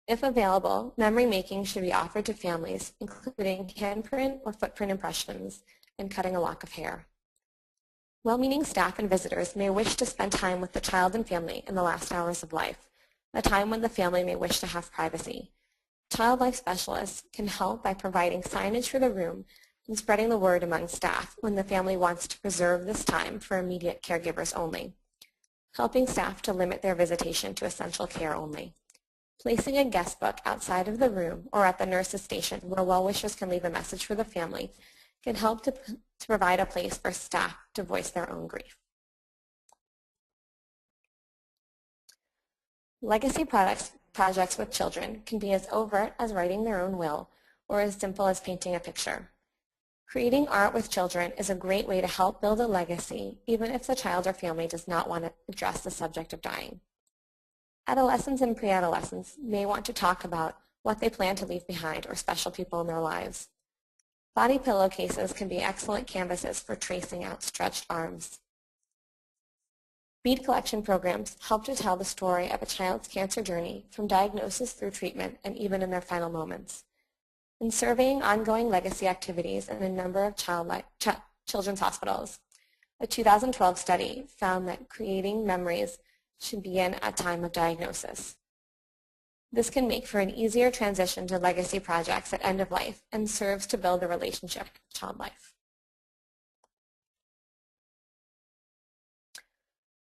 If available, memory making should be offered to families, including handprint or footprint impressions and cutting a lock of hair. Well-meaning staff and visitors may wish to spend time with the child and family in the last hours of life, a time when the family may wish to have privacy. Child life specialists can help by providing signage for the room and spreading the word among staff when the family wants to preserve this time for immediate caregivers only, helping staff to limit their visitation to essential care only. Placing a guest book outside of the room or at the nurse's station where well-wishers can leave a message for the family can help to provide a place for staff to voice their own grief. Legacy projects with children can be as overt as writing their own will or as simple as painting a picture. Creating art with children is a great way to help build a legacy, even if the child or family does not want to address the subject of dying. Adolescents and pre-adolescents may want to talk about what they plan to leave behind or special people in their lives. Body pillowcases can be excellent canvases for tracing outstretched arms. Bead collection programs help to tell the story of a child's cancer journey from diagnosis through treatment and even in their final moments. In surveying ongoing legacy activities in a number of children's hospitals, a 2012 study found that creating memories should begin at time of diagnosis. This can make for an easier transition to legacy projects at end of life and serves to build a relationship with child life.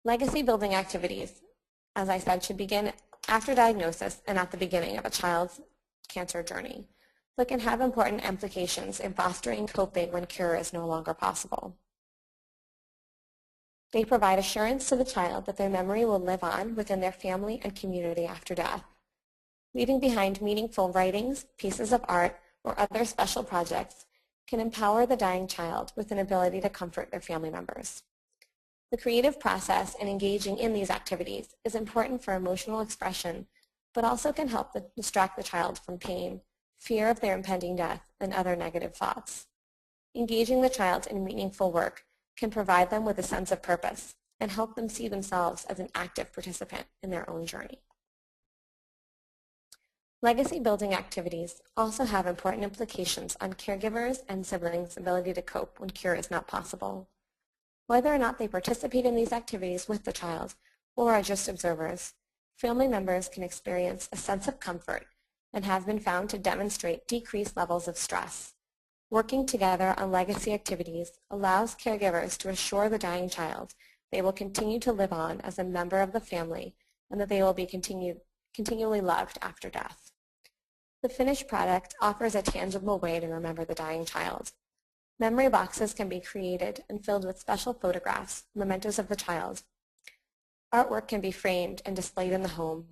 Legacy building activities, as I said, should begin after diagnosis and at the beginning of a child's cancer journey, but can have important implications in fostering coping when cure is no longer possible. They provide assurance to the child that their memory will live on within their family and community after death. Leaving behind meaningful writings, pieces of art, or other special projects can empower the dying child with an ability to comfort their family members. The creative process and engaging in these activities is important for emotional expression, but also can help distract the child from pain, fear of their impending death, and other negative thoughts. Engaging the child in meaningful work can provide them with a sense of purpose and help them see themselves as an active participant in their own journey. Legacy building activities also have important implications on caregivers and siblings' ability to cope when cure is not possible. Whether or not they participate in these activities with the child or are just observers, family members can experience a sense of comfort and have been found to demonstrate decreased levels of stress. Working together on legacy activities allows caregivers to assure the dying child they will continue to live on as a member of the family and that they will be continually loved after death. The finished product offers a tangible way to remember the dying child. Memory boxes can be created and filled with special photographs, mementos of the child. Artwork can be framed and displayed in the home.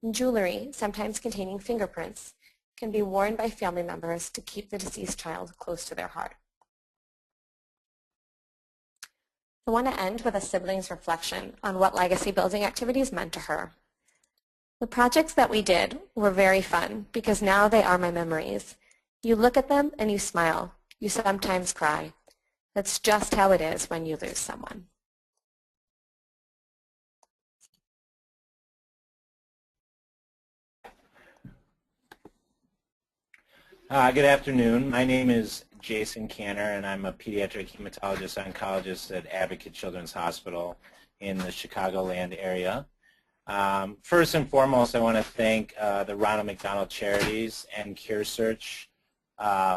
And jewelry, sometimes containing fingerprints, can be worn by family members to keep the deceased child close to their heart. I want to end with a sibling's reflection on what legacy building activities meant to her. The projects that we did were very fun because now they are my memories. You look at them and you smile. You sometimes cry. That's just how it is when you lose someone. Good afternoon. My name is Jason Canner, and I'm a pediatric hematologist-oncologist at Advocate Children's Hospital in the Chicagoland area. First and foremost, I want to thank the Ronald McDonald Charities and CureSearch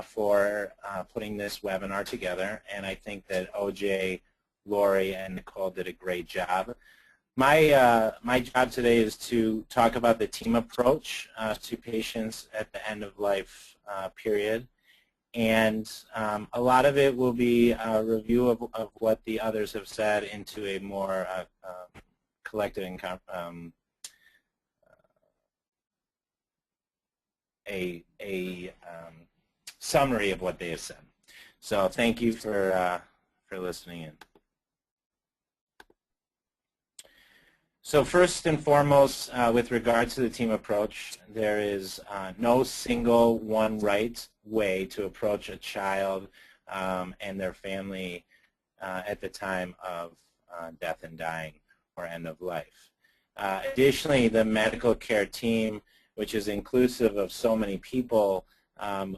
for putting this webinar together, and I think that OJ, Lori, and Nicole did a great job. My job today is to talk about the team approach to patients at the end of life period, and a lot of it will be a review of what the others have said into a more collective and summary of what they have said. So thank you for listening in. So first and foremost, with regard to the team approach, there is no single one right way to approach a child and their family at the time of death and dying or end of life. Additionally, the medical care team, which is inclusive of so many people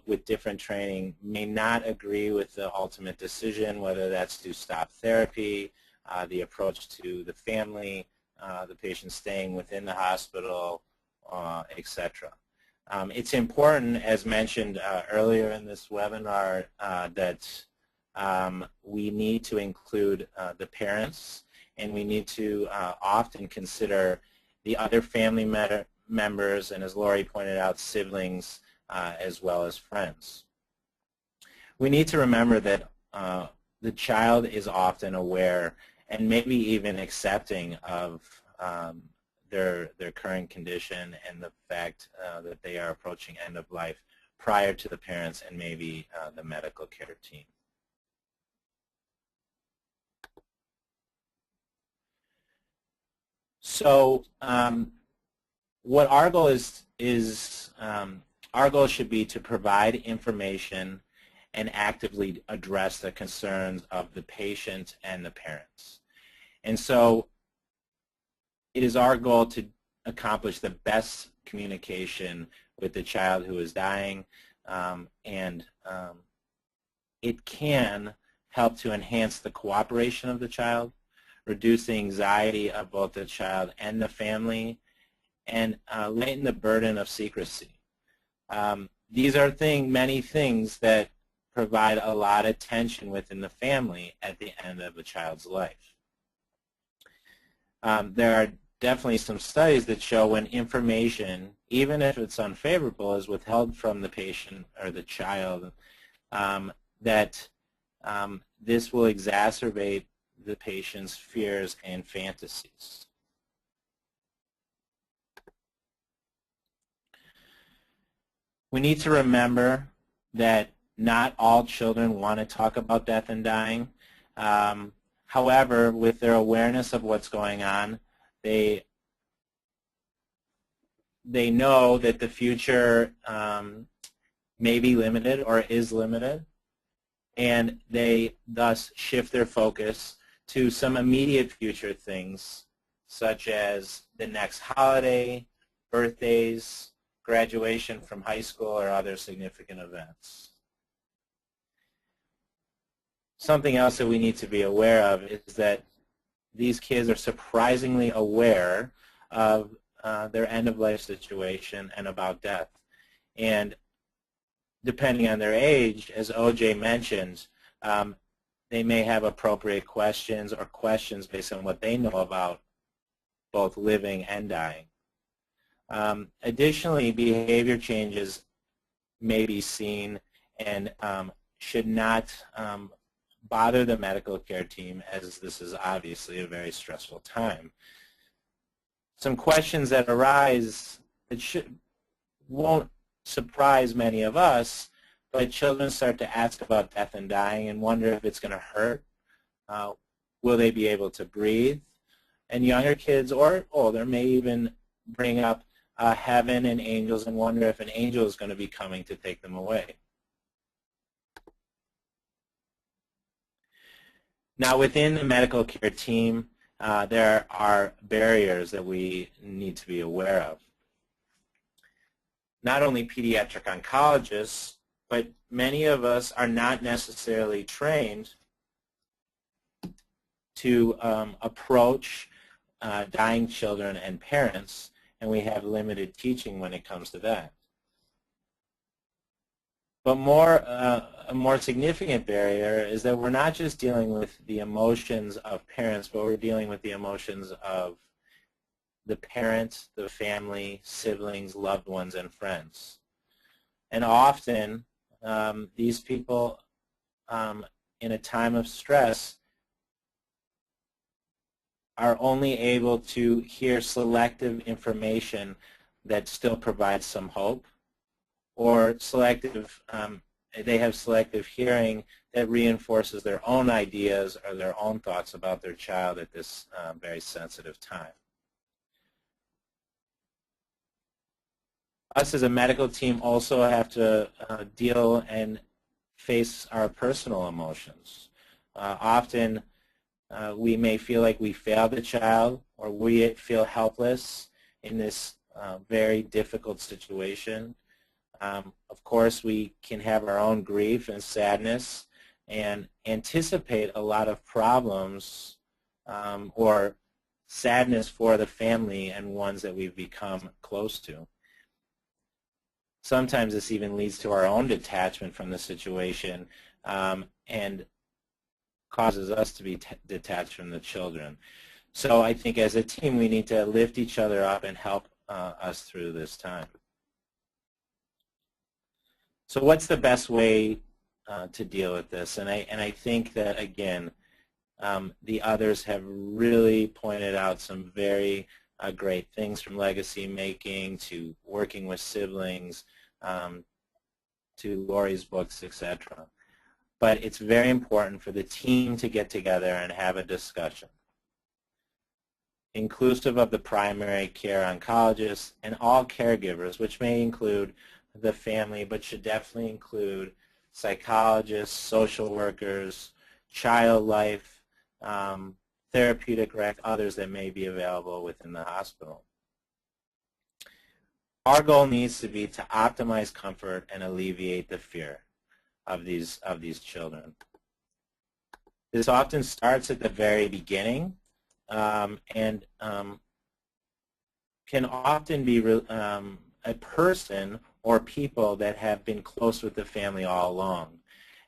with different training, may not agree with the ultimate decision, whether that's to stop therapy, the approach to the family, the patient staying within the hospital, etc. It's important, as mentioned earlier in this webinar, that we need to include the parents, and we need to often consider the other family members, and as Lori pointed out, siblings, as well as friends. We need to remember that the child is often aware and maybe even accepting of their current condition and the fact that they are approaching end of life prior to the parents and maybe the medical care team. So what our goal is our goal should be to provide information and actively address the concerns of the patient and the parents. And so it is our goal to accomplish the best communication with the child who is dying, and it can help to enhance the cooperation of the child, reduce the anxiety of both the child and the family, and lighten the burden of secrecy. These are many things that provide a lot of tension within the family at the end of a child's life. There are definitely some studies that show when information, even if it's unfavorable, is withheld from the patient or the child, that this will exacerbate the patient's fears and fantasies. We need to remember that not all children want to talk about death and dying. However, with their awareness of what's going on, they know that the future may be limited or is limited, and they thus shift their focus to some immediate future things, such as the next holiday, birthdays, graduation from high school, or other significant events. Something else that we need to be aware of is that these kids are surprisingly aware of their end-of-life situation and about death. And depending on their age, as OJ mentioned, they may have appropriate questions or questions based on what they know about both living and dying. Additionally, behavior changes may be seen and should not bother the medical care team, as this is obviously a very stressful time. Some questions that arise that won't surprise many of us, but children start to ask about death and dying and wonder if it's going to hurt. Will they be able to breathe? And younger kids or older may even bring up heaven and angels and wonder if an angel is going to be coming to take them away. Now, within the medical care team, there are barriers that we need to be aware of. Not only pediatric oncologists, but many of us are not necessarily trained to approach dying children and parents, and we have limited teaching when it comes to that. But a more significant barrier is that we're not just dealing with the emotions of parents, but we're dealing with the emotions of the parents, the family, siblings, loved ones, and friends. And often, these people, in a time of stress, are only able to hear selective information that still provides some hope, or they have selective hearing that reinforces their own ideas or their own thoughts about their child at this very sensitive time. Us as a medical team also have to deal and face our personal emotions. Often we may feel like we failed the child, or we feel helpless in this very difficult situation. Of course, we can have our own grief and sadness and anticipate a lot of problems or sadness for the family and ones that we've become close to. Sometimes this even leads to our own detachment from the situation and causes us to be detached from the children. So I think as a team we need to lift each other up and help us through this time. So what's the best way to deal with this? And I think that, again, the others have really pointed out some very great things, from legacy making to working with siblings to Lori's books, etc. But it's very important for the team to get together and have a discussion, inclusive of the primary care oncologists and all caregivers, which may include the family, but should definitely include psychologists, social workers, child life, therapeutic rec, others that may be available within the hospital. Our goal needs to be to optimize comfort and alleviate the fear of these children. This often starts at the very beginning and can often be a person or people that have been close with the family all along.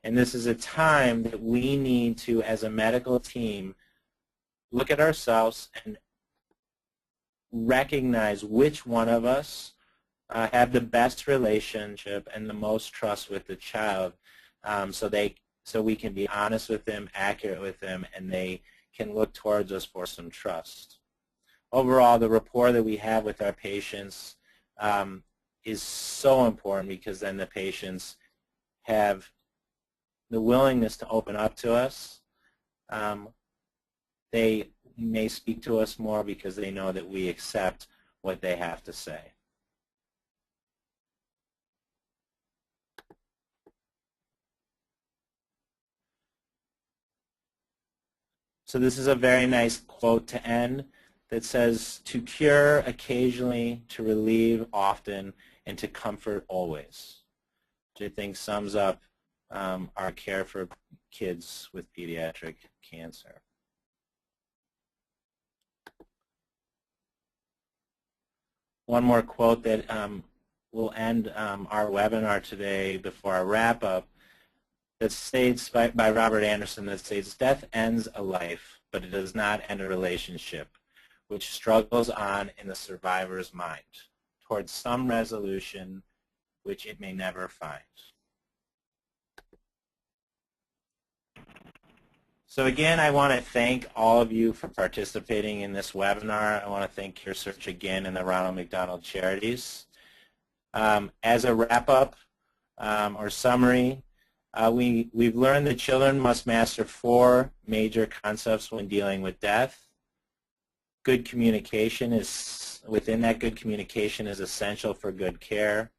And this is a time that we need to, as a medical team, look at ourselves and recognize which one of us have the best relationship and the most trust with the child, so we can be honest with them, accurate with them, and they can look towards us for some trust. Overall, the rapport that we have with our patients is so important, because then the patients have the willingness to open up to us. They may speak to us more because they know that we accept what they have to say. So this is a very nice quote to end that says, "To cure occasionally, to relieve often, and to comfort always," which I think sums up our care for kids with pediatric cancer. One more quote that will end our webinar today before our wrap-up, that states by Robert Anderson, that states, "Death ends a life, but it does not end a relationship, which struggles on in the survivor's mind towards some resolution which it may never find." So again, I want to thank all of you for participating in this webinar. I want to thank CureSearch again and the Ronald McDonald Charities. As a wrap-up or summary, we've learned that children must master 4 major concepts when dealing with death. Good communication is, within that good communication is essential for good care.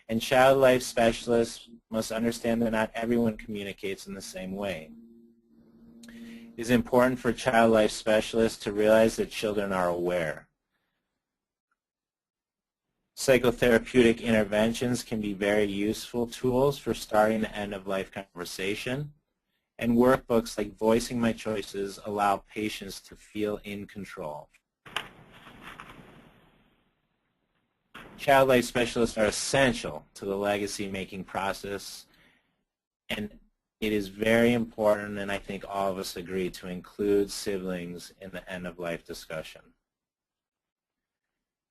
And child life specialists must understand that not everyone communicates in the same way. It is important for child life specialists to realize that children are aware. Psychotherapeutic interventions can be very useful tools for starting the end-of-life conversation, and workbooks like Voicing My Choices allow patients to feel in control. Child life specialists are essential to the legacy-making process, and it is very important, and I think all of us agree, to include siblings in the end-of-life discussion.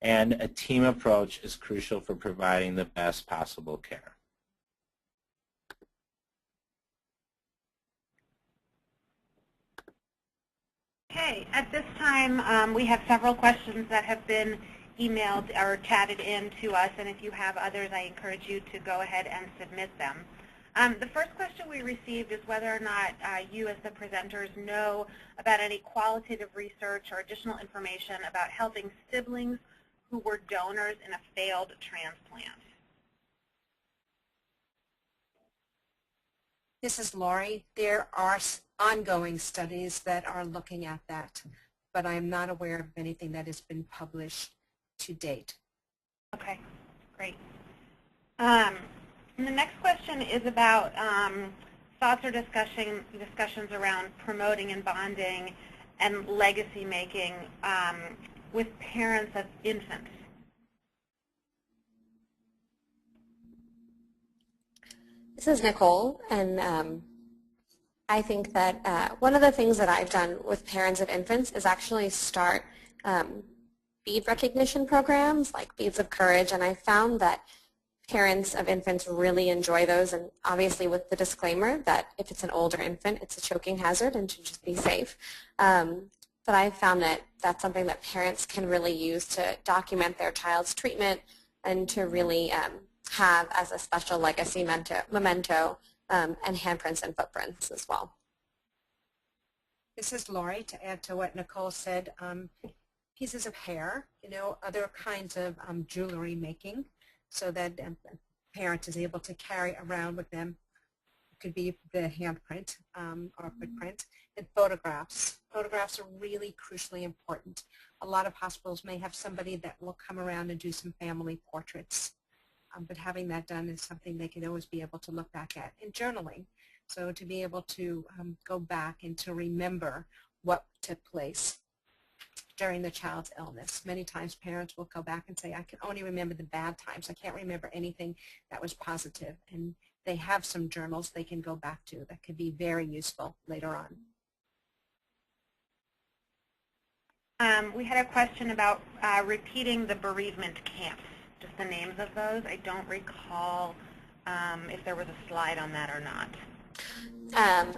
And a team approach is crucial for providing the best possible care. Okay, at this time we have several questions that have been emailed or chatted in to us, and if you have others, I encourage you to go ahead and submit them. The first question we received is whether or not you as the presenters know about any qualitative research or additional information about helping siblings who were donors in a failed transplant. This is Lori. There are ongoing studies that are looking at that, but I'm not aware of anything that has been published to date. Okay, great. And the next question is about thoughts or discussions around promoting and bonding and legacy making with parents of infants. This is Nicole, and I think that one of the things that I've done with parents of infants is actually start bead recognition programs like Beads of Courage, and I found that parents of infants really enjoy those, and obviously with the disclaimer that if it's an older infant, it's a choking hazard and should just be safe. but I've found that that's something that parents can really use to document their child's treatment and to really have as a special legacy memento and handprints and footprints as well. This is Lori. To add to what Nicole said, pieces of hair, other kinds of jewelry making, so that a parent is able to carry around with them. It could be the handprint or footprint, and photographs. Photographs are really crucially important. A lot of hospitals may have somebody that will come around and do some family portraits, but having that done is something they can always be able to look back at. And journaling, so to be able to go back and to remember what took place during the child's illness. Many times parents will go back and say, I can only remember the bad times. I can't remember anything that was positive. And they have some journals they can go back to that could be very useful later on. We had a question about repeating the bereavement camps, just the names of those. I don't recall if there was a slide on that or not.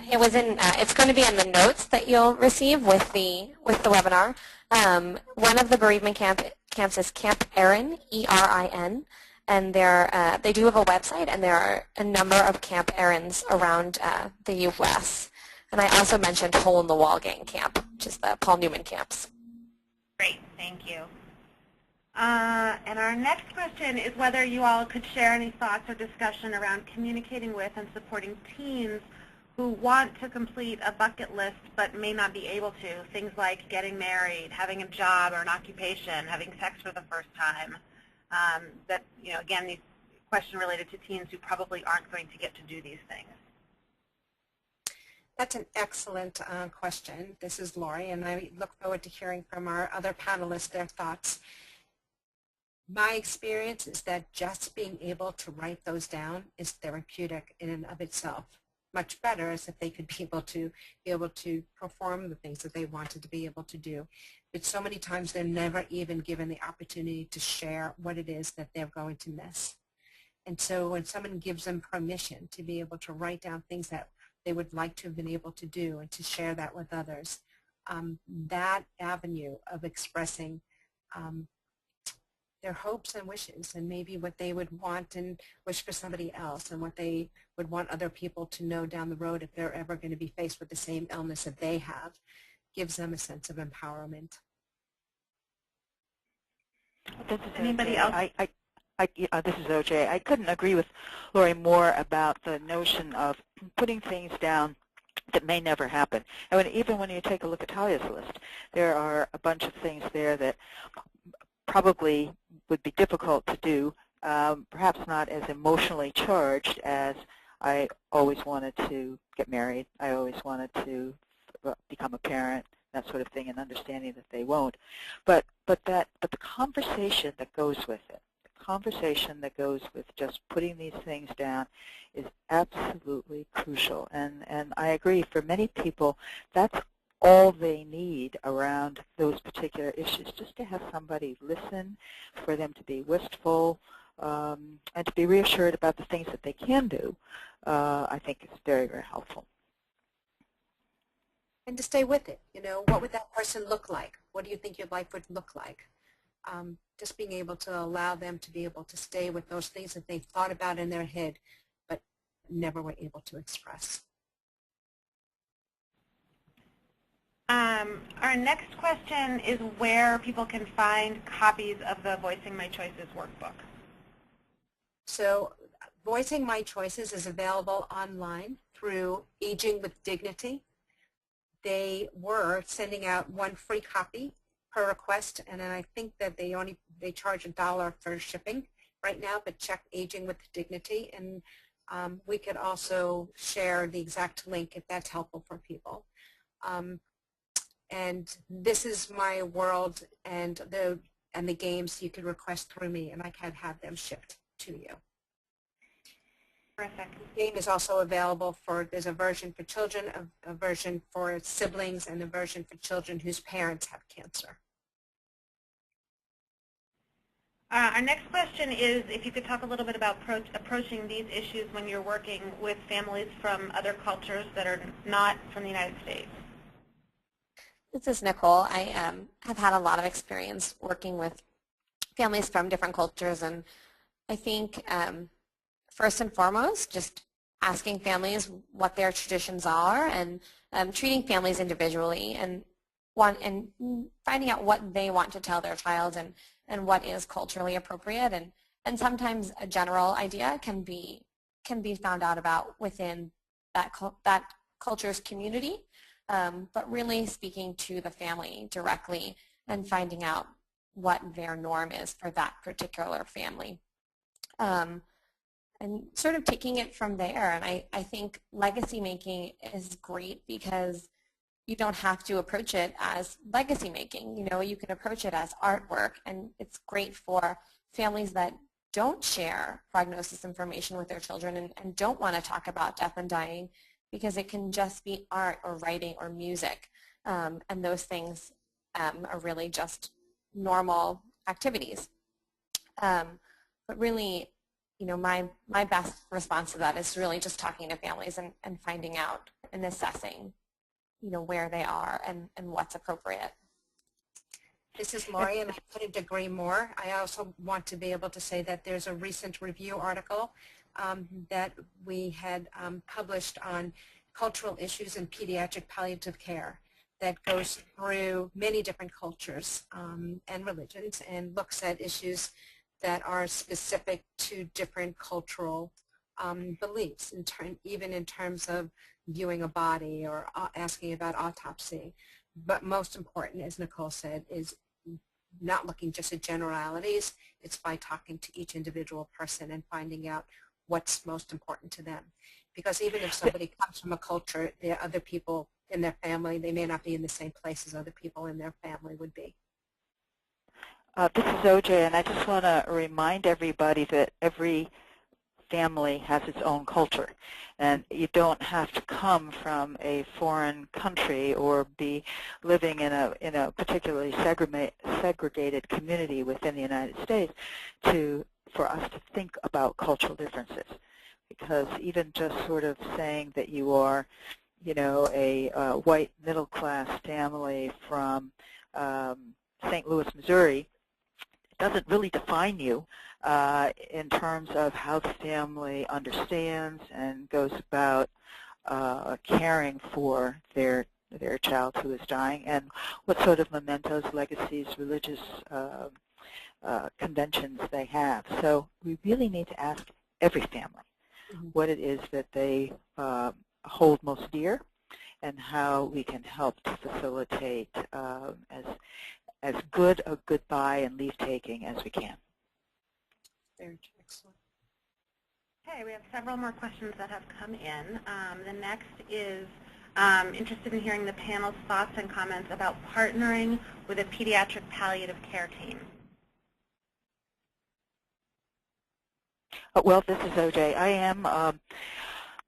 It was in. It's going to be in the notes that you'll receive with the webinar. One of the bereavement camps is Camp Erin, E-R-I-N, and they do have a website, and there are a number of Camp Erins around the U.S. And I also mentioned Hole in the Wall Gang Camp, which is the Paul Newman camps. Great, thank you. And our next question is whether you all could share any thoughts or discussion around communicating with and supporting teens who want to complete a bucket list but may not be able to. Things like getting married, having a job or an occupation, having sex for the first time. That, again, these questions related to teens who probably aren't going to get to do these things. That's an excellent question. This is Lori, and I look forward to hearing from our other panelists their thoughts. My experience is that just being able to write those down is therapeutic in and of itself. Much better as if they could be able to perform the things that they wanted to be able to do. But so many times they're never even given the opportunity to share what it is that they're going to miss. And so when someone gives them permission to be able to write down things that they would like to have been able to do and to share that with others, that avenue of expressing their hopes and wishes and maybe what they would want and wish for somebody else and what they would want other people to know down the road if they're ever going to be faced with the same illness that they have, gives them a sense of empowerment. Anybody else? This is OJ. I couldn't agree with Lori more about the notion of putting things down that may never happen. And even when you take a look at Talia's list, there are a bunch of things there that probably would be difficult to do, perhaps not as emotionally charged as I always wanted to get married, I always wanted to become a parent, that sort of thing, and understanding that they won't. But the conversation that goes with it, the conversation that goes with just putting these things down is absolutely crucial. And I agree, for many people, that's all they need around those particular issues, just to have somebody listen, for them to be wistful, and to be reassured about the things that they can do, I think is very, very helpful. And to stay with it, what would that person look like? What do you think your life would look like? Just being able to allow them to be able to stay with those things that they thought about in their head but never were able to express. Our next question is where people can find copies of the Voicing My Choices workbook. So Voicing My Choices is available online through Aging with Dignity. They were sending out one free copy per request, and then I think that they charge $1 for shipping right now, but check Aging with Dignity, and we could also share the exact link if that's helpful for people. And this is my world, and the games you can request through me, and I can have them shipped to you. Terrific. The game is also available there's a version for children, a version for siblings, and a version for children whose parents have cancer. Our next question is if you could talk a little bit about approaching these issues when you're working with families from other cultures that are not from the United States. This is Nicole. I have had a lot of experience working with families from different cultures, and I think first and foremost, just asking families what their traditions are and treating families individually and finding out what they want to tell their child and what is culturally appropriate, and sometimes a general idea can be found out about within that culture's community, but really speaking to the family directly and finding out what their norm is for that particular family. And sort of taking it from there. And I think legacy making is great because you don't have to approach it as legacy making. You know, you can approach it as artwork, and it's great for families that don't share prognosis information with their children and don't want to talk about death and dying, because it can just be art or writing or music, and those things are really just normal activities. But really, you know, my best response to that is really just talking to families and finding out and assessing, you know, where they are and what's appropriate. This is Lori, and I couldn't agree more. I also want to be able to say that there's a recent review article that we had published on cultural issues in pediatric palliative care that goes through many different cultures and religions and looks at issues that are specific to different cultural beliefs, even in terms of viewing a body or asking about autopsy. But most important, as Nicole said, is not looking just at generalities. It's by talking to each individual person and finding out what's most important to them. Because even if somebody comes from a culture, there are other people in their family, they may not be in the same place as other people in their family would be. This is OJ, and I just want to remind everybody that every family has its own culture, and you don't have to come from a foreign country or be living in a particularly segregated community within the United States for us to think about cultural differences. Because even just sort of saying that you are, you know, a white middle-class family from St. Louis, Missouri, doesn't really define you in terms of how the family understands and goes about caring for their child who is dying, and what sort of mementos, legacies, religious conventions they have. So we really need to ask every family what it is that they hold most dear and how we can help to facilitate as good a goodbye and leave-taking as we can. Very excellent. Okay, we have several more questions that have come in. The next is interested in hearing the panel's thoughts and comments about partnering with a pediatric palliative care team. Well, this is OJ. I am a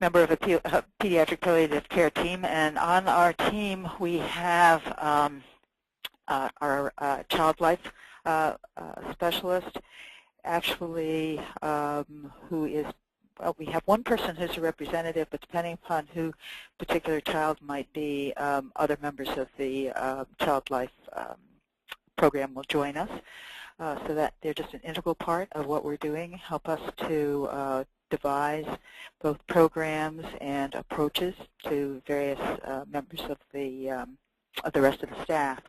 member of a pediatric palliative care team, and on our team we have our child life specialist, actually, who is, well, we have one person who's a representative, but depending upon who particular child might be, other members of the child life program will join us, so that they're just an integral part of what we're doing, help us to devise both programs and approaches to various members of the rest of the staff.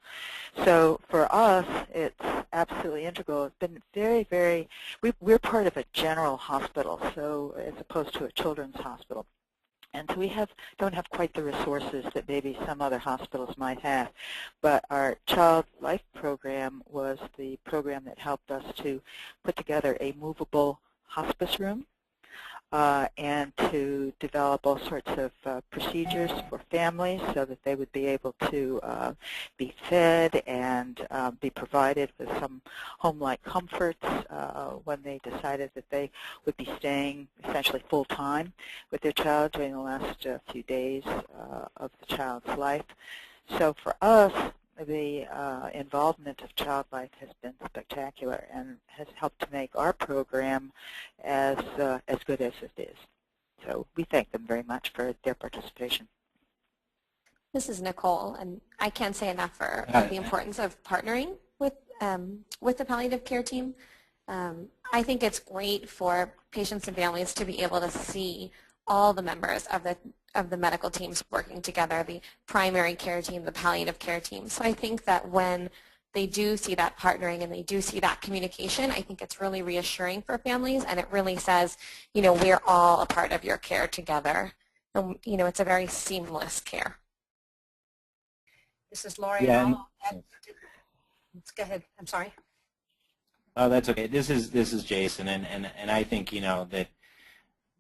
So for us, it's absolutely integral. It's been very, we're part of a general hospital, so as opposed to a children's hospital. And so we don't have quite the resources that maybe some other hospitals might have. But our Child Life program was the program that helped us to put together a movable hospice room and to develop all sorts of procedures for families so that they would be able to be fed and be provided with some home-like comforts when they decided that they would be staying essentially full-time with their child during the last few days of the child's life. So for us, the involvement of Child Life has been spectacular and has helped to make our program as good as it is. So we thank them very much for their participation. This is Nicole, and I can't say enough for the importance of partnering with the palliative care team. I think it's great for patients and families to be able to see all the members of the medical teams working together, the primary care team, the palliative care team. So I think that when they do see that partnering and they do see that communication, I think it's really reassuring for families, and it really says, we're all a part of your care together. And, it's a very seamless care. This is Lori. Yeah. Let's go ahead. I'm sorry. Oh, that's okay. This is Jason, and I think that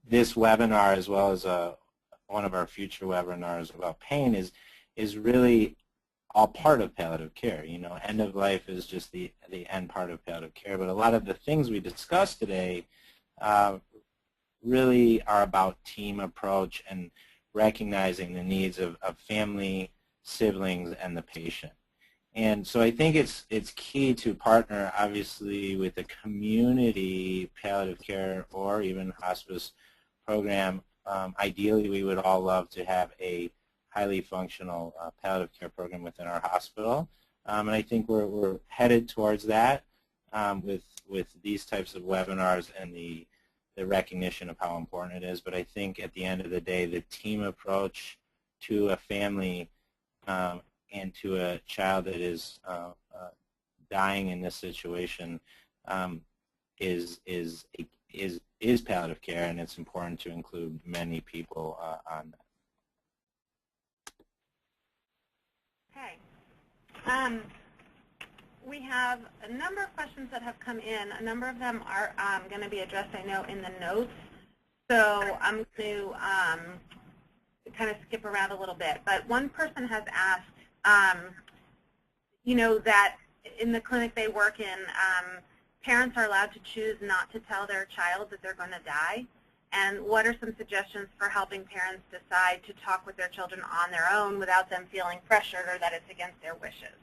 this webinar, as well as one of our future webinars about pain, is really all part of palliative care. End of life is just the end part of palliative care, but a lot of the things we discussed today really are about team approach and recognizing the needs of family, siblings, and the patient. And so I think it's key to partner, obviously, with a community palliative care or even hospice program. Ideally, we would all love to have a highly functional palliative care program within our hospital. And I think we're headed towards that with these types of webinars and the recognition of how important it is. But I think at the end of the day, the team approach to a family and to a child that is dying in this situation is palliative care, and it's important to include many people on that. Okay. We have a number of questions that have come in. A number of them are going to be addressed, I know, in the notes. So I'm going to kind of skip around a little bit. But one person has asked, that in the clinic they work in, parents are allowed to choose not to tell their child that they're going to die. And what are some suggestions for helping parents decide to talk with their children on their own without them feeling pressured or that it's against their wishes?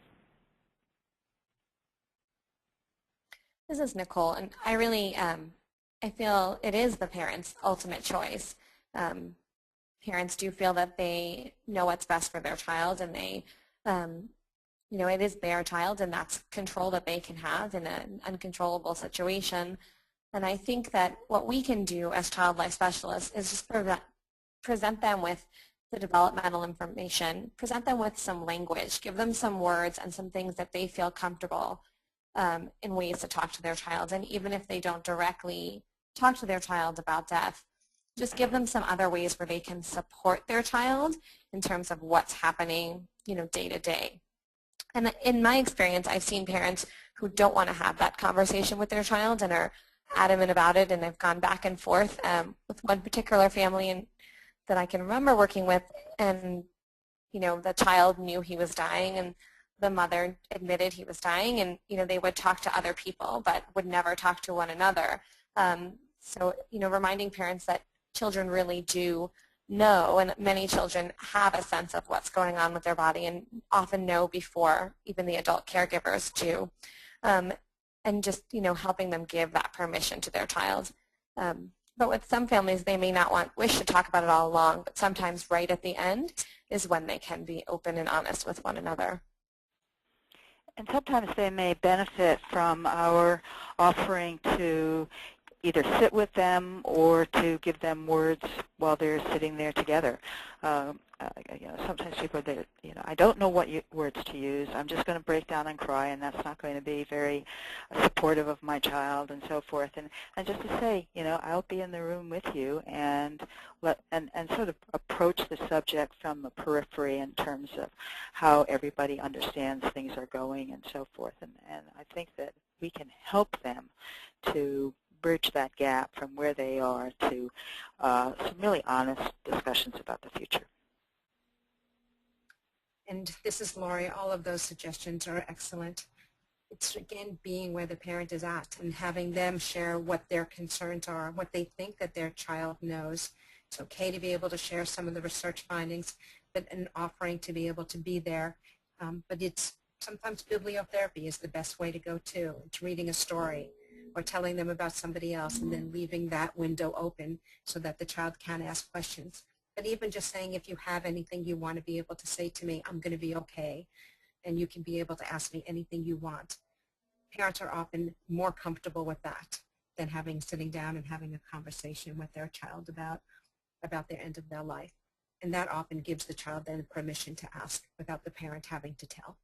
This is Nicole, and I really, I feel it is the parents' ultimate choice. Parents do feel that they know what's best for their child, and they, it is their child, and that's control that they can have in an uncontrollable situation. And I think that what we can do as child life specialists is just present them with the developmental information, present them with some language, give them some words and some things that they feel comfortable in ways to talk to their child. And even if they don't directly talk to their child about death, just give them some other ways where they can support their child in terms of what's happening, day to day. And in my experience, I've seen parents who don't want to have that conversation with their child and are adamant about it, and I've gone back and forth with one particular family that I can remember working with, and the child knew he was dying, and the mother admitted he was dying, and they would talk to other people but would never talk to one another. So reminding parents that children really do know, and many children have a sense of what's going on with their body and often know before even the adult caregivers do. And just, helping them give that permission to their child. But with some families, they may not wish to talk about it all along, but sometimes right at the end is when they can be open and honest with one another. And sometimes they may benefit from our offering to either sit with them or to give them words while they're sitting there together. Sometimes people are, I don't know what words to use. I'm just going to break down and cry, and that's not going to be very supportive of my child, and so forth. And just to say, I'll be in the room with you, and sort of approach the subject from the periphery in terms of how everybody understands things are going, and so forth. And I think that we can help them to bridge that gap from where they are to some really honest discussions about the future. And this is Lori. All of those suggestions are excellent. It's, again, being where the parent is at and having them share what their concerns are, what they think that their child knows. It's okay to be able to share some of the research findings, but an offering to be able to be there. But it's sometimes bibliotherapy is the best way to go too. It's reading a story or telling them about somebody else and then leaving that window open so that the child can ask questions. But even just saying, if you have anything you want to be able to say to me, I'm going to be okay, and you can be able to ask me anything you want. Parents are often more comfortable with that than sitting down and having a conversation with their child about their end of their life. And that often gives the child then permission to ask without the parent having to tell.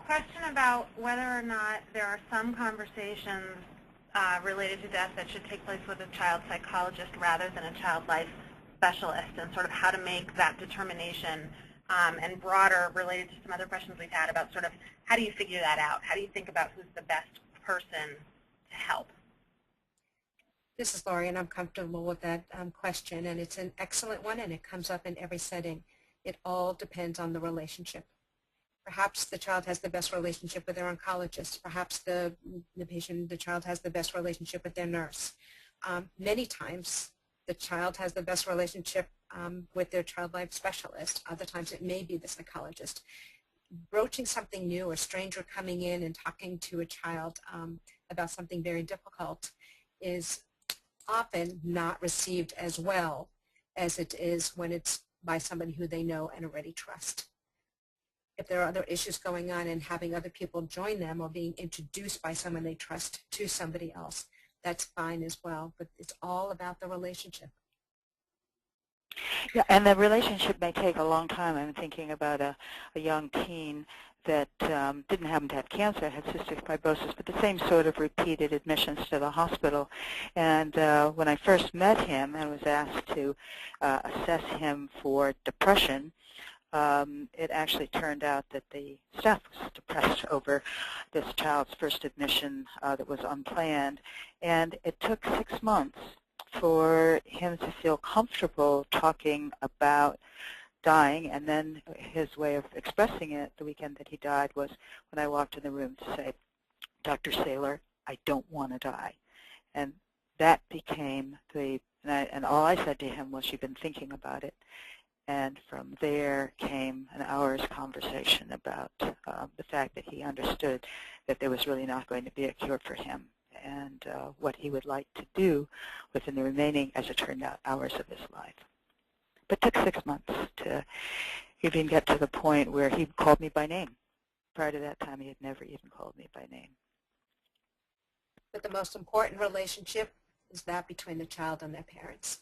Question about whether or not there are some conversations related to death that should take place with a child psychologist rather than a child life specialist, and sort of how to make that determination, and broader related to some other questions we've had about sort of how do you figure that out? How do you think about who's the best person to help? This is Laurie, and I'm comfortable with that question, and it's an excellent one, and it comes up in every setting. It all depends on the relationship. Perhaps the child has the best relationship with their oncologist. Perhaps the child has the best relationship with their nurse. Many times, the child has the best relationship with their child life specialist. Other times, it may be the psychologist. Broaching something new, a stranger coming in and talking to a child about something very difficult is often not received as well as it is when it's by somebody who they know and already trust. If there are other issues going on and having other people join them or being introduced by someone they trust to somebody else, that's fine as well. But it's all about the relationship. Yeah, and the relationship may take a long time. I'm thinking about a young teen that didn't happen to have cancer, had cystic fibrosis, but the same sort of repeated admissions to the hospital. And when I first met him and was asked to assess him for depression, it actually turned out that the staff was depressed over this child's first admission that was unplanned. And it took 6 months for him to feel comfortable talking about dying, and then his way of expressing it the weekend that he died was when I walked in the room to say, Dr. Saylor, I don't want to die. And that became and all I said to him was, you've been thinking about it. And from there came an hour's conversation about the fact that he understood that there was really not going to be a cure for him, and what he would like to do within the remaining, as it turned out, hours of his life. But it took 6 months to even get to the point where he called me by name. Prior to that time, he had never even called me by name. But the most important relationship is that between the child and their parents.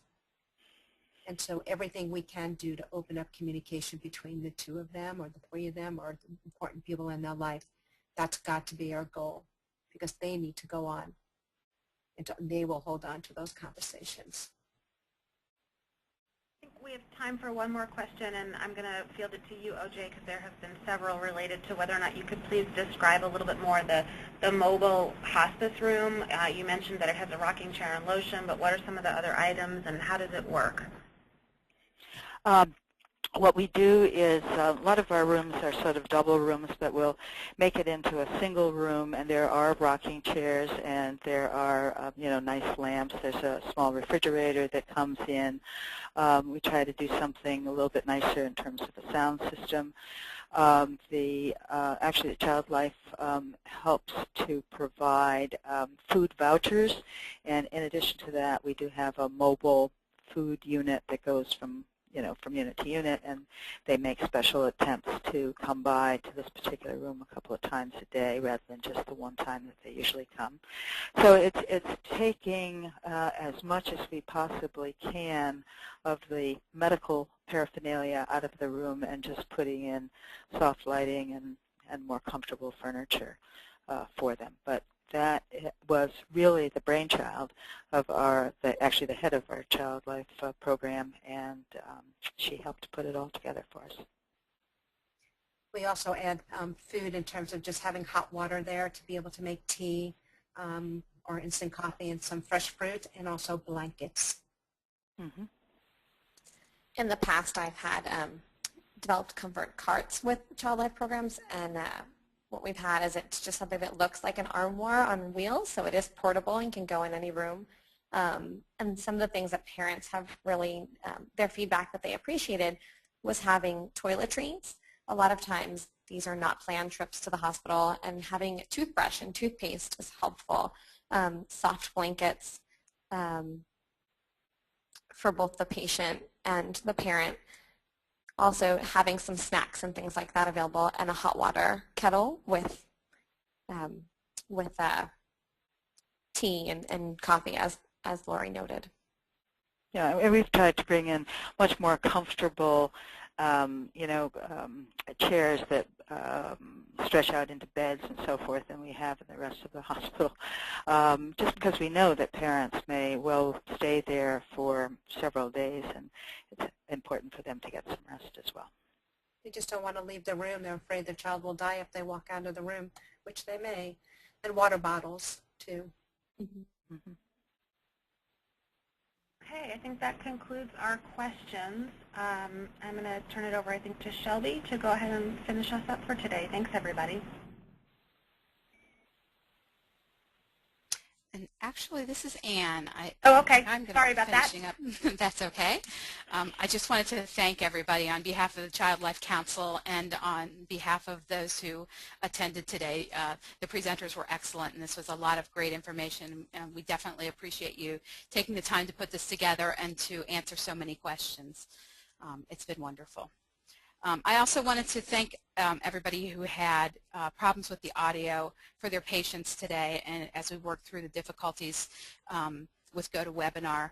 And so everything we can do to open up communication between the two of them or the three of them or the important people in their life, that's got to be our goal, because they need to go on and they will hold on to those conversations. I think we have time for one more question, and I'm going to field it to you, OJ, because there have been several related to whether or not you could please describe a little bit more the mobile hospice room. You mentioned that it has a rocking chair and lotion, but what are some of the other items, and how does it work? What we do is a lot of our rooms are sort of double rooms, but we'll make it into a single room, and there are rocking chairs, and there are nice lamps. There's a small refrigerator that comes in. We try to do something a little bit nicer in terms of the sound system. Actually, the Child Life helps to provide food vouchers, and in addition to that, we do have a mobile food unit that goes from unit to unit, and they make special attempts to come by to this particular room a couple of times a day rather than just the one time that they usually come. So it's taking as much as we possibly can of the medical paraphernalia out of the room and just putting in soft lighting and more comfortable furniture for them. But that was really the brainchild of actually the head of our Child Life program, and she helped put it all together for us. We also add food in terms of just having hot water there to be able to make tea or instant coffee and some fresh fruit, and also blankets. Mm-hmm. In the past, I've had developed comfort carts with Child Life programs, and what we've had is it's just something that looks like an armoire on wheels, so it is portable and can go in any room. And some of the things that parents have really, their feedback that they appreciated was having toiletries. A lot of times these are not planned trips to the hospital, and having a toothbrush and toothpaste is helpful. Soft blankets, for both the patient and the parent. Also having some snacks and things like that available, and a hot water kettle with tea and coffee, as Lori noted. Yeah, and we've tried to bring in much more comfortable, chairs that stretch out into beds and so forth than we have in the rest of the hospital, just because we know that parents may well stay there for several days, and it's important for them to get some rest as well. They just don't want to leave the room. They're afraid the child will die if they walk out of the room, which they may. And water bottles, too. Mm-hmm. Mm-hmm. Okay, I think that concludes our questions. I'm going to turn it over, I think, to Shelby to go ahead and finish us up for today. Thanks, everybody. And actually, this is Anne. Okay. I'm Sorry about that. finishing up. That's okay. I just wanted to thank everybody on behalf of the Child Life Council and on behalf of those who attended today. The presenters were excellent, and this was a lot of great information. And we definitely appreciate you taking the time to put this together and to answer so many questions. It's been wonderful. I also wanted to thank everybody who had problems with the audio for their patience today, and as we worked through the difficulties with GoToWebinar.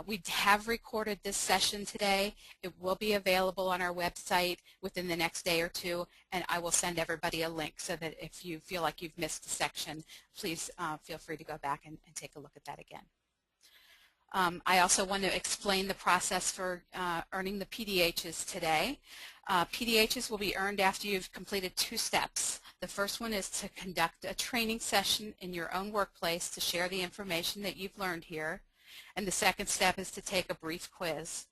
We have recorded this session today. It will be available on our website within the next day or two, and I will send everybody a link so that if you feel like you've missed a section, please feel free to go back and take a look at that again. I also want to explain the process for earning the PDHs today. PDHs will be earned after you've completed 2 steps. The first one is to conduct a training session in your own workplace to share the information that you've learned here. And the second step is to take a brief quiz.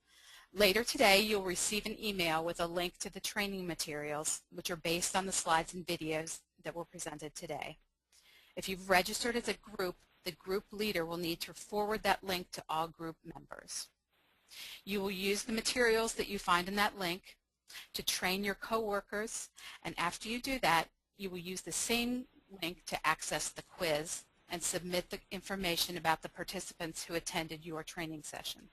Later today, you'll receive an email with a link to the training materials, which are based on the slides and videos that were presented today. If you've registered as a group, the group leader will need to forward that link to all group members. You will use the materials that you find in that link to train your coworkers, and after you do that, you will use the same link to access the quiz and submit the information about the participants who attended your training session.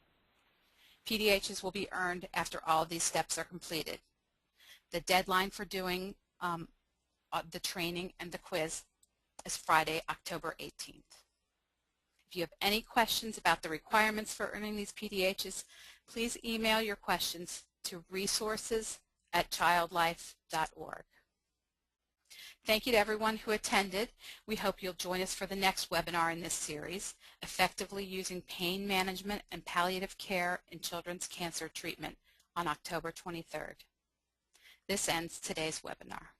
PDHs will be earned after all of these steps are completed. The deadline for doing the training and the quiz is Friday, October 18th. If you have any questions about the requirements for earning these PDHs, please email your questions to resources@childlife.org. Thank you to everyone who attended. We hope you'll join us for the next webinar in this series, Effectively Using Pain Management and Palliative Care in Children's Cancer Treatment, on October 23rd. This ends today's webinar.